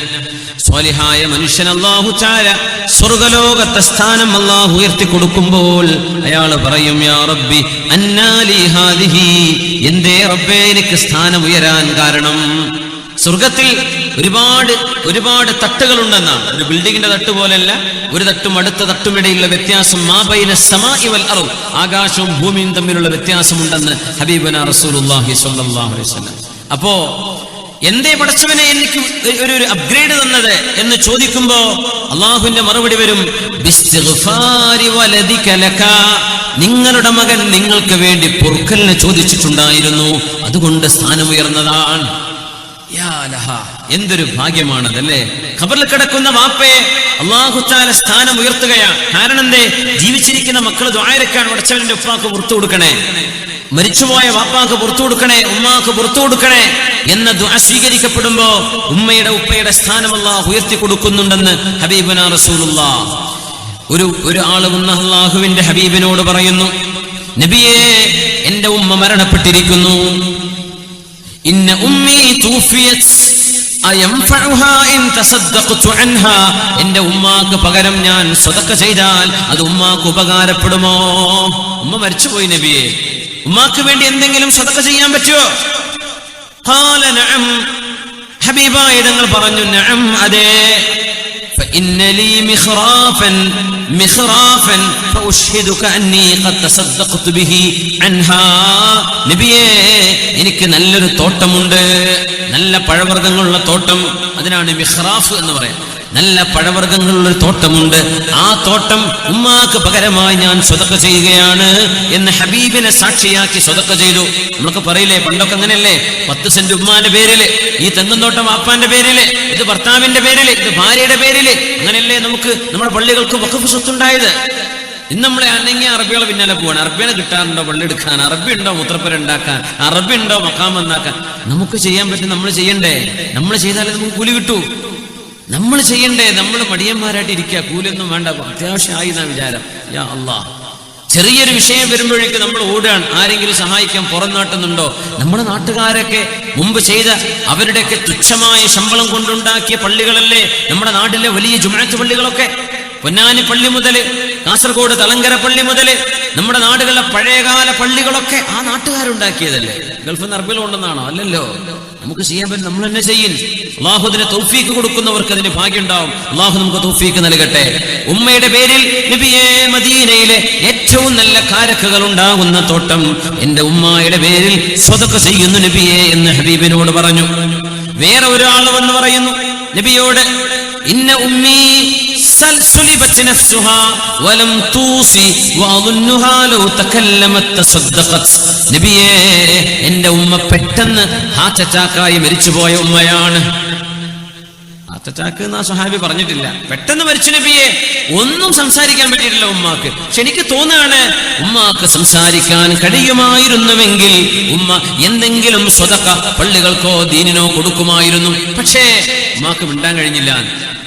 സ്വാലിഹായ മനുഷ്യൻ അല്ലാഹു തആല സ്വർഗ്ഗലോകത്തെ സ്ഥാനം അല്ലാഹു ഉയർത്തി കൊടുക്കുമ്പോൾ അയാൾ പറയും, യാ റബ്ബി അന്നാലി ഹാദിഹി, എന്തേ റബ്ബേ എനിക്ക് സ്ഥാനം ഉയരാൻ കാരണം? സ്വർഗത്തിൽ ഒരുപാട് തട്ടുകളുണ്ടെന്നാണ്. ഒരു ബിൽഡിങ്ങിന്റെ തട്ട് പോലെയല്ല, ഒരു തട്ടും അടുത്ത തട്ടുമിടയിലുള്ള വ്യത്യാസം മാ ബൈന സമാഇ വൽ അർദ്, ആകാശവും ഭൂമിയും തമ്മിലുള്ള വ്യത്യാസമുണ്ടെന്ന് ഹബീബുനാ റസൂലുള്ളാഹി സ്വല്ലല്ലാഹു അലൈഹി വസല്ലം. അപ്പോ എന്തേ പടച്ചവനെ എനിക്ക് ഒരു അപ്ഗ്രേഡ് തന്നത് എന്ന് ചോദിക്കുമ്പോ അള്ളാഹുവിന്റെ മറുപടി വരും, ബിസ്തിഗ്ഫാരി വലദിക ലക, നിങ്ങളുടെ മകൻ നിങ്ങൾക്ക് വേണ്ടി പൊറുക്കലിനെ ചോദിച്ചിട്ടുണ്ടായിരുന്നു, അതുകൊണ്ട് സ്ഥാനമുയർന്നതാണ്. യാ ലഹ, എന്തൊരു ഭാഗ്യമാണതല്ലേ. ഖബറിൽ കിടക്കുന്ന വാപ്പയെ അല്ലാഹു തആല സ്ഥാനം ഉയർത്തുകയാണ്. കാരണം എന്തേ? ജീവിച്ചിരിക്കുന്ന മക്കൾ ദുആയിരക്കാൻ പടച്ചവന്റെ ഉപ്പാക്ക് പുറത്തു കൊടുക്കണേ, മരിച്ചുപോയ വാപ്പാക്ക് പുറത്തു കൊടുക്കണേ, ഉമ്മാക്ക് പുറത്തു കൊടുക്കണേ എന്ന ദുആ സ്വീകരിക്കപ്പെടുമ്പോ ഉമ്മയുടെ ഉപ്പയുടെ സ്ഥാനം അല്ലാഹു ഉയർത്തി കൊടുക്കുന്നുണ്ടെന്ന് ഹബീബുനാ റസൂലുള്ളാഹ്. ഒരു ആള് വന്ന അല്ലാഹുവിന്റെ ഹബീബിനോട് പറയുന്നു, നബിയേ, എന്റെ ഉമ്മ മരണപ്പെട്ടിരിക്കുന്നു. ഇന്ന ഉമ്മി തൂഫിയത് അയംഫഉഹാ ഇൻ തസദ്ദഖ്തു അൻഹാ, എന്റെ ഉമ്മാക്ക് പകരം ഞാൻ സ്വതക്ക ചെയ്താൽ അത് ഉമ്മാക്ക് ഉപകാരപ്പെടുമോ? ഉമ്മ മരിച്ചുപോയി നബിയെ, ഉമ്മാക്ക് വേണ്ടി എന്തെങ്കിലും സ്വതക്ക ചെയ്യാൻ പറ്റുമോ? ഖാല നഅം, ഹബീബായ തങ്ങൾ പറഞ്ഞു, നഅം, അതെ. فإن لي مخرافا فأشهدك أني قد تصدقت به عنها. നബിയേ, എനിക്ക് നല്ലൊരു തോട്ടമുണ്ട്, നല്ല പഴവർഗ്ഗങ്ങളുള്ള തോട്ടം, അതിനാണ് മിഹ്റാഫ് എന്ന് പറയാം. നല്ല പഴവർഗ്ഗങ്ങളുള്ള തോട്ടമുണ്ട്, ആ തോട്ടം ഉമ്മാക്ക് പകരമായി ഞാൻ സ്വതക്ക ചെയ്യുകയാണ് എന്ന് ഹബീബിനെ സാക്ഷിയാക്കി സ്വതക്ക ചെയ്തു. നമ്മളൊക്കെ പറയില്ലേ, പണ്ടൊക്കെ അങ്ങനെയല്ലേ, 10 സെന്റ് ഉമ്മാന്റെ പേരില്, ഈ തെങ്ങുംതോട്ടം വാപ്പാന്റെ പേരില്, ഇത് ഭർത്താവിന്റെ പേരില്, ഇത് ഭാര്യയുടെ പേരില്, അങ്ങനെയല്ലേ നമുക്ക് നമ്മുടെ പള്ളികൾക്ക് വഖഫ് സ്വത്തുണ്ടായത്. ഇന്ന് നമ്മളെ അനങ്ങിയ അറബികളെ പിന്നാലെ പോവാണ്. അറബിനെ കിട്ടാറുണ്ടോ പള്ളി എടുക്കാൻ? അറബി ഉണ്ടോ മൂത്രപ്പുര ഉണ്ടാക്കാൻ? അറബി ഉണ്ടോ മഖാം എന്നാക്കാൻ? നമുക്ക് ചെയ്യാൻ പറ്റും, നമ്മൾ ചെയ്യണ്ടേ? നമ്മൾ ചെയ്താലേ നമുക്ക് കൂലി കിട്ടൂ. നമ്മൾ ചെയ്യണ്ടേ? നമ്മൾ മടിയന്മാരായിട്ട് ഇരിക്കുക, കൂലൊന്നും വേണ്ട, അത്യാവശ്യമായി എന്നാ വിചാരം. യാ അല്ലാഹ്, ചെറിയൊരു വിഷയം വരുമ്പോഴേക്ക് നമ്മൾ ഓടുകയാണ്, ആരെങ്കിലും സഹായിക്കാൻ പുറം നാട്ടുന്നുണ്ടോ? നമ്മുടെ നാട്ടുകാരൊക്കെ മുമ്പ് ചെയ്ത അവരുടെയൊക്കെ തുച്ഛമായ ശമ്പളം കൊണ്ടുണ്ടാക്കിയ പള്ളികളല്ലേ നമ്മുടെ നാട്ടിലെ വലിയ ജുമുഅത്ത് പള്ളികളൊക്കെ. പൊന്നാനി പള്ളി മുതല്, കാസർഗോഡ് തളങ്കര പള്ളി മുതല്, നമ്മുടെ നാടുകളിലെ പഴയകാല പള്ളികളൊക്കെ ആ നാട്ടുകാരുണ്ടാക്കിയതല്ലേ. ഗൾഫിൽ നിന്ന് അറബികൾ കൊണ്ടെന്നാണോ? അല്ലല്ലോ. നമുക്ക് ചെയ്യാൻ പറ്റും, നമ്മൾ തന്നെ ചെയ്യും. അള്ളാഹു അതിന് തൗഫീക്ക് കൊടുക്കുന്നവർക്ക് അതിന് ഭാഗ്യം ഉണ്ടാവും. അള്ളാഹു നമുക്ക് തൗഫീക്ക് നൽകട്ടെ. ഉമ്മയുടെ പേരിൽ നബിയെ മദീനയിലെ ഏറ്റവും നല്ല കാരക്കുകൾ ഉണ്ടാകുന്ന തോട്ടം എന്റെ ഉമ്മയുടെ പേരിൽ സ്വതക്ക ചെയ്യുന്നു നബിയെ എന്ന് ഹബീബിനോട് പറഞ്ഞു. വേറെ ഒരാൾ വന്ന് പറയുന്നു നബിയോട്, ഇന്ന ഉമ്മി സൽസുലിബത് നഫ്സുഹാ വലം തൂസി വഅظنها ലൗ തകല്ലമത് തസദ്ദഖത്. നബിയേ, എന്റെ ഉമ്മ പെട്ടെന്ന് ഹാർട്ട് അറ്റാക്കായി മരിച്ചുപോയ ഉമ്മയാണ്. ഹാർട്ട് അറ്റാക്ക് എന്നാ സ്വഹാബി പറഞ്ഞിട്ടില്ല, പെട്ടെന്ന് മരിച്ചു നബിയെ. ഒന്നും സംസാരിക്കാൻ പറ്റിയിട്ടില്ല ഉമ്മാക്ക്. പക്ഷെ എനിക്ക് തോന്നുകയാണ്, ഉമ്മാക്ക് സംസാരിക്കാൻ കഴിയുമായിരുന്നുവെങ്കിൽ ഉമ്മ എന്തെങ്കിലും സ്വതക്ക പള്ളികൾക്കോ ദീനിനോ കൊടുക്കുമായിരുന്നു. പക്ഷേ ഉമ്മാക്ക് മിണ്ടാൻ കഴിഞ്ഞില്ല.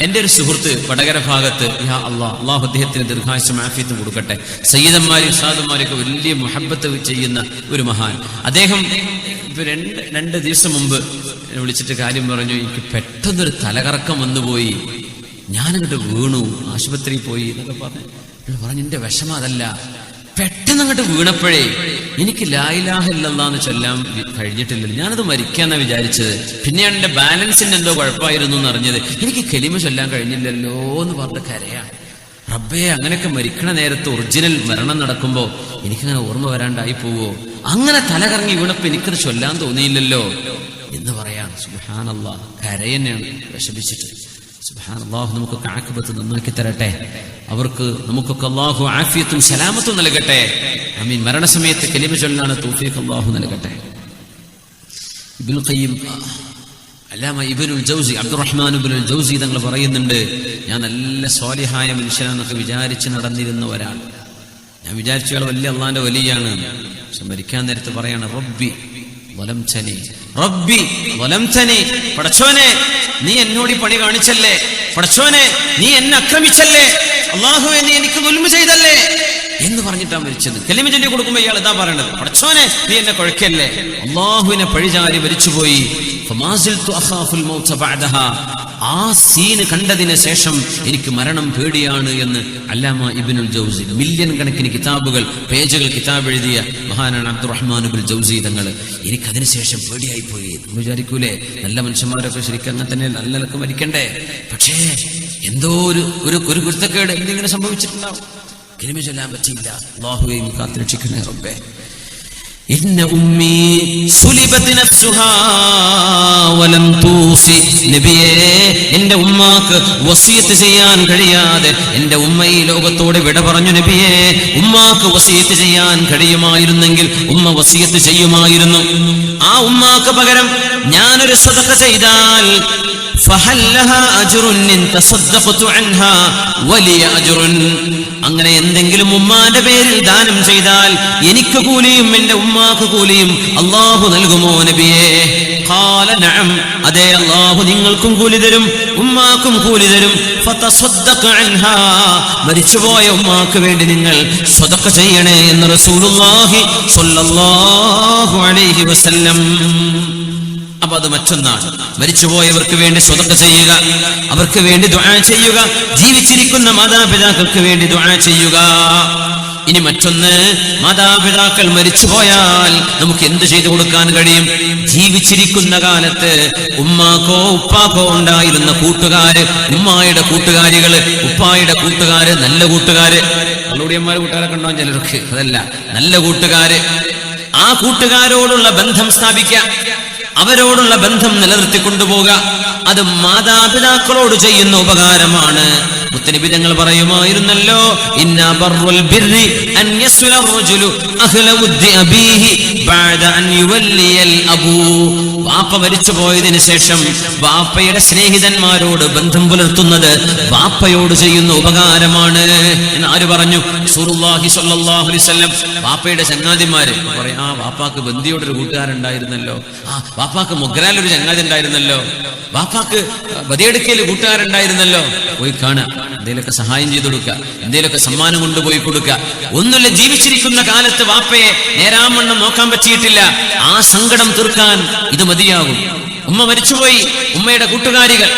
എന്റെ ഒരു സുഹൃത്ത് വടകര ഭാഗത്ത്, യാ അല്ലാഹ്, അള്ളാഹു അദ്ദേഹത്തിന് ദീർഘായുസ്സും ആഫിയത്തും കൊടുക്കട്ടെ, സയ്യിദന്മാരും ഉസ്താദന്മാരൊക്കെ വലിയ മുഹബ്ബത്ത് ചെയ്യുന്ന ഒരു മഹാൻ. അദ്ദേഹം രണ്ട് ദിവസം മുമ്പ് വിളിച്ചിട്ട് കാര്യം പറഞ്ഞു, എനിക്ക് പെട്ടെന്നൊരു തലകറക്കം വന്നുപോയി, ഞാനങ്ങോട്ട് വീണു, ആശുപത്രിയിൽ പോയി എന്നൊക്കെ പറഞ്ഞു. എന്റെ വിഷമം അതല്ല, പെട്ടെന്ന് അങ്ങോട്ട് വീണപ്പോഴേ എനിക്ക് ലാ ഇലാഹ ഇല്ലല്ലാഹ് എന്ന് ചൊല്ലാൻ കഴിഞ്ഞിട്ടില്ലല്ലോ, ഞാനത് മരിക്കാന്നാ വിചാരിച്ചത്. പിന്നെയാണ് എന്റെ ബാലൻസിന് എന്തോ കുഴപ്പമായിരുന്നു എന്ന് അറിഞ്ഞത്. എനിക്ക് കലിമ ചൊല്ലാൻ കഴിഞ്ഞില്ലല്ലോ എന്ന് പറഞ്ഞ കരയാണ്. റബ്ബേ, അങ്ങനെയൊക്കെ മരിക്കണ നേരത്ത് ഒറിജിനൽ മരണം നടക്കുമ്പോ എനിക്കങ്ങനെ ഓർമ്മ വരാണ്ടായി പോവോ? അങ്ങനെ തലകറങ്ങി വീണപ്പോ എനിക്കത് ചൊല്ലാൻ തോന്നിയില്ലല്ലോ എന്ന് പറയാൻ. സുബ്ഹാനല്ലാഹ്, കരയെന്നെയാണ് വിഷമിച്ചിട്ട്. സുബ്ഹാനല്ലാഹ്, നമുക്കൊക്കെ ആഖിബത്ത് നന്നാക്കി തരട്ടെ. അവർക്ക് നമുക്കൊക്കെ അല്ലാഹു ആഫിയത്തും സലാമത്തും നൽകട്ടെ. ആമീൻ. മരണസമയത്ത് കലിമ ചൊല്ലാൻ തൗഫീഖ് അല്ലാഹു നൽകട്ടെ. ഇബ്നുൽ ഖയ്യിം, അല്ലാമ ഇബ്നുൽ ജൗസി, അബ്ദുറഹ്മാൻ ഇബ്നുൽ ജൗസി തങ്ങൾ പറയുന്നുണ്ട്, ഞാൻ നല്ല സ്വാലിഹായ മനുഷ്യനാണെന്നൊക്കെ വിചാരിച്ച് നടന്നിരുന്ന ഒരാൾ. ഞാൻ വിചാരിച്ച ആൾ വലിയ അള്ളാന്റെ വലിയാണ്. പക്ഷെ മരിക്കാൻ നേരത്ത് പറയാണ്, റബ്ബി വലംതനി, റബ്ബി വലംതനി, പടച്ചോനെ നീ എന്നോട് ഈ പണി കാണിച്ചല്ലേ, പടച്ചോനെ നീ എന്നെ ആക്രമിച്ചല്ലേ, അല്ലാഹുവേ നീ എനിക്ക് ദുൽമ ചെയ്തല്ലേ എന്ന് പറഞ്ഞിട്ടാണ് മരിച്ചത്. കലിമ ചൊല്ലി കൊടുക്കുമ്പോൾ ഇയാൾ ഇതാ പറയണത്, പടച്ചോനെ നീ എന്നെ കുഴക്കല്ലേ. അള്ളാഹുവിനെ പഴിചാരി മരിച്ചുപോയി. ആ സീന് കണ്ടതിന് ശേഷം എനിക്ക് മരണം പേടിയാണ് എന്ന് അല്ലാമ ഇബ്നുൽ ജൗസി, മില്യൺ കണക്കിന് കിതാബുകൾ, പേജുകൾ കിതാബ് എഴുതിയ മഹാനാണ് അബ്ദുറഹ്മാൻ ഇബ്നുൽ ജൗസി തങ്ങൾ. എനിക്കതിന് ശേഷം പേടിയായി പോയി. വിചാരിക്കൂലേ, നല്ല മനുഷ്യന്മാരൊക്കെ ശരിക്കും അങ്ങനെ തന്നെ നല്ല നിലക്ക് മരിക്കണ്ടേ? പക്ഷേ എന്തോ ഒരു കുരുത്തക്കേട് എന്തെങ്കിലും സംഭവിച്ചിട്ടുണ്ടാവും. കലിമ ചൊല്ലാൻ പറ്റിയില്ല. അല്ലാഹുവേ നീ കാത്തുരക്ഷിക്കണേ റബ്ബേ. ഇന്ന ഉമ്മി സുലിബത് നഫ്സുഹാ വലം തൂസി. നബിയേ, എന്റെ ഉമ്മാക്ക് വസിയത്ത് ചെയ്യാൻ കഴിയാതെ എന്റെ ഉമ്മ ഈ ലോകത്തോട് വിട പറഞ്ഞു. നബിയേ, ഉമ്മാക്ക് വസിയത്ത് ചെയ്യാൻ കഴിയുമായിരുന്നെങ്കിൽ ഉമ്മ വസിയത്ത് ചെയ്യുമായിരുന്നു. ആ ഉമ്മാക്ക് പകരം ഞാനൊരു സദഖ ചെയ്താൽ അങ്ങനെ എന്തെങ്കിലും ഉമ്മാന്റെ പേരിൽ ദാനം ചെയ്താൽ എനിക്ക് കൂലിയും എന്റെ ഉമ്മാക്ക് കൂലിയും അല്ലാഹു നൽകുമോ നബിയേ? ഖാല നഅം, അതെ അല്ലാഹു നിങ്ങൾക്കും കൂലി തരും ഉമ്മാക്കും കൂലി തരും. ഫതസദ്ദഖ അൻഹാ, മരിച്ചുപോയ ഉമ്മാക്ക് വേണ്ടി നിങ്ങൾ സദഖ ചെയ്യണേ എന്ന് റസൂലുള്ളാഹി സ്വല്ലല്ലാഹു അലൈഹി വസല്ലം. അപ്പൊ അത് മറ്റൊന്നാണ്, മരിച്ചുപോയവർക്ക് വേണ്ടി സ്വതക്ക ചെയ്യുക, അവർക്ക് വേണ്ടി ദുആ ചെയ്യുക, ജീവിച്ചിരിക്കുന്ന മാതാപിതാക്കൾക്ക് വേണ്ടി ദുആ ചെയ്യുക. ഇനി മറ്റൊന്ന്, മാതാപിതാക്കൾ മരിച്ചുപോയാൽ നമുക്ക് എന്ത് ചെയ്തു കൊടുക്കാൻ കഴിയും? ജീവിച്ചിരിക്കുന്ന കാലത്ത് ഉമ്മാക്കോ ഉപ്പാക്കോ ഉണ്ടായിരുന്ന കൂട്ടുകാര്, ഉമ്മായുടെ കൂട്ടുകാരികള്, ഉപ്പായുടെ കൂട്ടുകാര്, നല്ല കൂട്ടുകാര്, കള്ളുടിയന്മാര് കൂട്ടുകാരൊക്കെ ഉണ്ടാവും ചിലർക്ക്, അതല്ല നല്ല കൂട്ടുകാര്, ആ കൂട്ടുകാരോടുള്ള ബന്ധം സ്ഥാപിക്കുക, അവരോടുള്ള ബന്ധം നിലനിർത്തിക്കൊണ്ടുപോകുക. അത് മാതാപിതാക്കളോട് ചെയ്യുന്ന ഉപകാരമാണ്. മുത്തനബി തങ്ങൾ പറയുമായിരുന്നല്ലോ, ഇന്നാ ബർറുൽ ബിർരി അൻ യസ്ല റജുലു അഹ്ല ഉദ്ദി അബീഹി ബഅദ അൻ യുവല്ലിയൽ അബൂ. വാപ്പ മരിച്ചു പോയതിനു ശേഷം വാപ്പയുടെ സ്നേഹിതന്മാരോട് ബന്ധം പുലർത്തുന്നത് വാപ്പയോട് ചെയ്യുന്ന ഉപകാരമാണ് എന്ന് ആര് പറഞ്ഞു? റസൂലുള്ളാഹി സ്വല്ലല്ലാഹു അലൈഹി വസല്ലം. വാപ്പയുടെ ചങ്ങാതിമാര് പറയും, ആ വാപ്പാക്ക് ബന്ദിയോടൊരു കൂട്ടുകാരുണ്ടായിരുന്നല്ലോ, ആ വാപ്പാക്ക് മൊഗ്രാലൊരു ചങ്ങാതി ഉണ്ടായിരുന്നല്ലോ, വാപ്പാക്ക് ബദിയെടുക്കൽ കൂട്ടുകാരുണ്ടായിരുന്നല്ലോ, പോയി കാണുക, എന്തെങ്കിലുമൊക്കെ സഹായം ചെയ്തു കൊടുക്കുക, എന്തെങ്കിലുമൊക്കെ സമ്മാനം കൊണ്ടുപോയി കൊടുക്കുക. ഒന്നുമില്ല, ജീവിച്ചിരിക്കുന്ന കാലത്ത് വാപ്പയെ നേരാമണ്ണം നോക്കാൻ പറ്റിയിട്ടില്ല, ആ സങ്കടം തീർക്കാൻ ഇത് മതിയാകും. ഉമ്മ മരിച്ചുപോയി, ഉമ്മയുടെ കൂട്ടുകാരികൾ.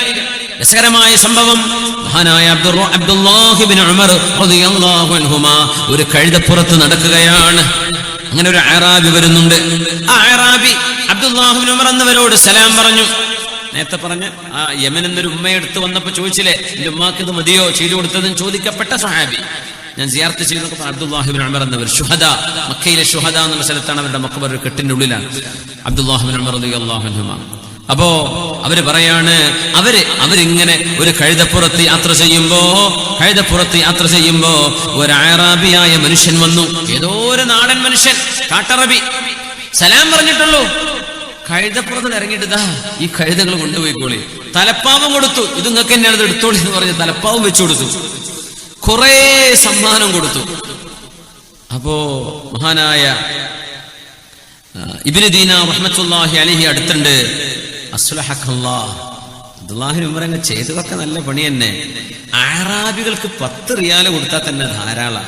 രസകരമായ സംഭവം, മഹാനായ അബ്ദുല്ലാഹി ഇബ്നു ഉമർ റളിയല്ലാഹു അൻഹുമാ ഒരു കഴുതപ്പുറത്ത് നടക്കുകയാണ്. അങ്ങനെ ഒരു അഅറാബി വരുന്നുണ്ട്. ആ അഅറാബി അബ്ദുല്ലാഹി ഇബ്നു ഉമർ എന്നവരോട് സലാം പറഞ്ഞു. നേരത്തെ പറഞ്ഞ ആ യമൻ എന്നൊരു ഉമ്മയെടുത്ത് വന്നപ്പോ ചോദിച്ചില്ലേ, എന്റെ ഉമ്മാക്ക് ഇത് മതിയോ ചെയ്തു കൊടുത്തതെന്ന് ചോദിക്കപ്പെട്ട സ്വഹാബി. ഞാൻ സിയാറത്ത് ചെയ്തപ്പോൾ അബ്ദുല്ലാഹി ഇബ്നു ഉമർ എന്നവർ ഷുഹദ, മക്കയിലെ ഷുഹദ എന്നുള്ള സ്ഥലത്താണ് അവരുടെ മഖബർ, ഒരു കെട്ടിന്റെ ഉള്ളിലാണ് അബ്ദുല്ലാഹി ഇബ്നു ഉമർ റളിയല്ലാഹു അൻഹുമാ. അപ്പോ അവര് പറയാണ്, അവരിങ്ങനെ ഒരു കഴുതപ്പുറത്ത് യാത്ര ചെയ്യുമ്പോ ഒരു അഅറാബിയായ മനുഷ്യൻ വന്നു. ഏതോ ഒരു നാടൻ മനുഷ്യൻ, കാട്ടറബി. സലാം പറഞ്ഞിട്ടുള്ളൂ, കഴുതപ്പുറത്ത് ഇറങ്ങിയിട്ട് ദാ ഈ കഴുതകൾ കൊണ്ടുപോയിക്കോളി, തലപ്പാവും കൊടുത്തു, ഇത് നിങ്ങൾക്ക് തന്നെയാണ് ഇത് എടുത്തോളി എന്ന് പറഞ്ഞ് തലപ്പാവും വെച്ചു കൊടുത്തു, കുറെ സമ്മാനം കൊടുത്തു. അപ്പോ മഹാനായ ഇബ്നു ദീനാർ റഹ്മത്തുള്ളാഹി അലൈഹി അടുത്തുണ്ട്. അസ്ലഹക്കല്ലാഹ്, അബ്ദുല്ലാഹി ഇബ്നു ഉമർ ചെയ്തതൊക്കെ നല്ല പണി തന്നെ. അഅറാബികൾക്ക് 10 റിയാൽ കൊടുത്താൽ തന്നെ ധാരാളം.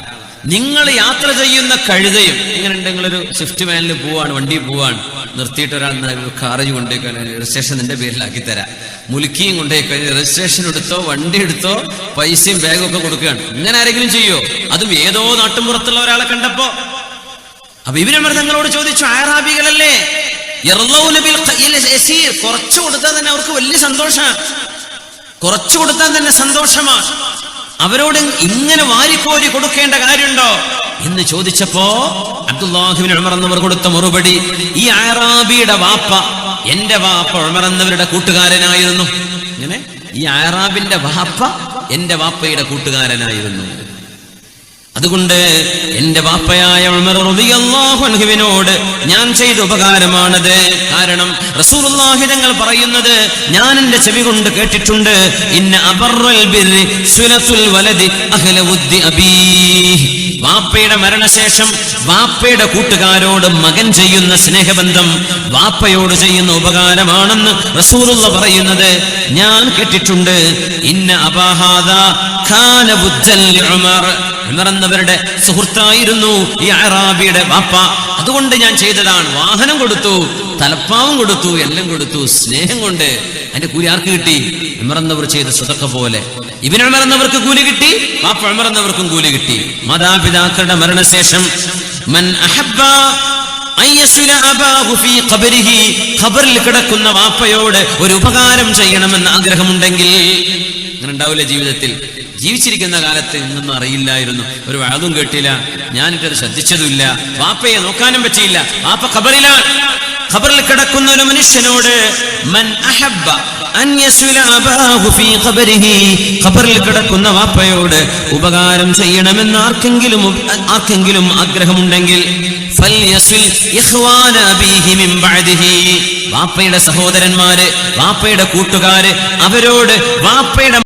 നിങ്ങൾ യാത്ര ചെയ്യുന്ന കഴുതയും, ഇങ്ങനെ നിങ്ങളൊരു സ്വിഫ്റ്റ് വാനിൽ പോവാണ്, വണ്ടി പോവാണ്, നിർത്തിയിട്ട് ഒരാൾ കാറേജ് കൊണ്ടുപോയി രജിസ്ട്രേഷൻ നിന്റെ പേരിലാക്കി തരാം, മുലുക്കിയും കൊണ്ടുപോയി രജിസ്ട്രേഷൻ എടുത്തോ, വണ്ടി എടുത്തോ, പൈസയും ബാഗും ഒക്കെ കൊടുക്കുകയാണ്. ഇങ്ങനെ ആരെങ്കിലും ചെയ്യോ? അതും ഏതോ നാട്ടുമ്പുറത്തുള്ള ഒരാളെ കണ്ടപ്പോ. അപ്പൊ ഇബ്നു ഉമർ തങ്ങളോട് ചോദിച്ചു, അഅറാബികളല്ലേ, കുറച്ചു കൊടുത്താൽ തന്നെ അവർക്ക് വലിയ സന്തോഷമാണ്, കുറച്ചു കൊടുത്താൽ തന്നെ സന്തോഷമാണ്, അവരോട് ഇങ്ങനെ വാരിക്കോരി കൊടുക്കേണ്ട കാര്യമുണ്ടോ എന്ന് ചോദിച്ചപ്പോ അബ്ദുല്ലാഹി ഇബ്നു ഉമർ എന്നവർ കൊടുത്ത മറുപടി, ഈ അഅറാബിയുടെ വാപ്പ എന്റെ വാപ്പ ഉമർ എന്നവരുടെ കൂട്ടുകാരനായിരുന്നു. ഇങ്ങനെ ഈ അഅറാബിന്റെ വാപ്പ എന്റെ വാപ്പയുടെ കൂട്ടുകാരനായിരുന്നു. അതുകൊണ്ട് എന്റെ വാപ്പയായ ഉമർ റളിയല്ലാഹു അൻഹുവിനോട് ഞാൻ ചെയ്ത ഉപകാരമാണത്. കാരണം റസൂലുള്ളാഹി തങ്ങൾ പറയുന്നത് ഞാൻ എന്റെ ചെവി കൊണ്ട് കേട്ടിട്ടുണ്ട്, ഇന്ന അബറൽ ബിർരി സുലത്തുൽ വലദി അഹ്ല ഉദ്ദി അബീഹി. വാപ്പയുടെ മരണശേഷം വാപ്പയുടെ കൂട്ടുകാരോട് മകൻ ചെയ്യുന്ന സ്നേഹബന്ധം വാപ്പയോട് ചെയ്യുന്ന ഉപകാരമാണെന്ന് റസൂലുള്ള പറയുന്നത് ഞാൻ കേട്ടിട്ടുണ്ട്. ഇന്ന അബാ ഹാദാ കാന ബുദ്ദൻ ലി ഉമർ. ഉമർ എന്നവരുടെ സുഹൃത്തായിരുന്നു ഈ അഅറാബിയുടെ വാപ്പ. അതുകൊണ്ട് ഞാൻ ചെയ്തതാണ്. വാഹനം കൊടുത്തു, തലപ്പാവും കൊടുത്തു, എല്ലാം കൊടുത്തു, സ്നേഹം കൊണ്ട്. അതിന്റെ കൂലി ആർക്ക് കിട്ടി? ഉമർ എന്നവർ ചെയ്ത സദഖ പോലെ. ഇബ്നു ഉമർ എന്നവർക്ക് കൂലി കിട്ടി, വാപ്പ ഉമർ എന്നവർക്കും കൂലി കിട്ടി. മാതാപിതാക്കളുടെ മരണശേഷം മൻ അഹബ്ബ ഖബറിൽ കിടക്കുന്ന വാപ്പയോട് ഒരു ഉപകാരം ചെയ്യണമെന്ന് ആഗ്രഹമുണ്ടെങ്കിൽ, അങ്ങനെ ഉണ്ടാവില്ല ജീവിതത്തിൽ. ജീവിച്ചിരിക്കുന്ന കാലത്ത് ഇന്നൊന്നും അറിയില്ലായിരുന്നു, ഒരു വാദവും കേട്ടില്ല, ഞാനിട്ടത് ശ്രദ്ധിച്ചതുമില്ല, വാപ്പയെ നോക്കാനും പറ്റിയില്ല. വാപ്പ ഖബറിലാണ്. ഖബറിൽ കിടക്കുന്ന ഒരു മനുഷ്യനോട് മൻ അഹബ്ബ അൻ യസ്ല അബാഹു ഫീ ഖബരിഹി, ഖബറിൽ കിടക്കുന്ന വാപ്പയോട് ഉപകാരം ചെയ്യണമെന്ന് ആർക്കെങ്കിലും ആഗ്രഹമുണ്ടെങ്കിൽ ഫൽയസ്ൽ ഇഖ്വാന അബീഹി മിൻ ബഅദിഹി, വാപ്പയുടെ സഹോദരന്മാര്, വാപ്പയുടെ കൂട്ടുകാര്, അവരോട് വാപ്പയുടെ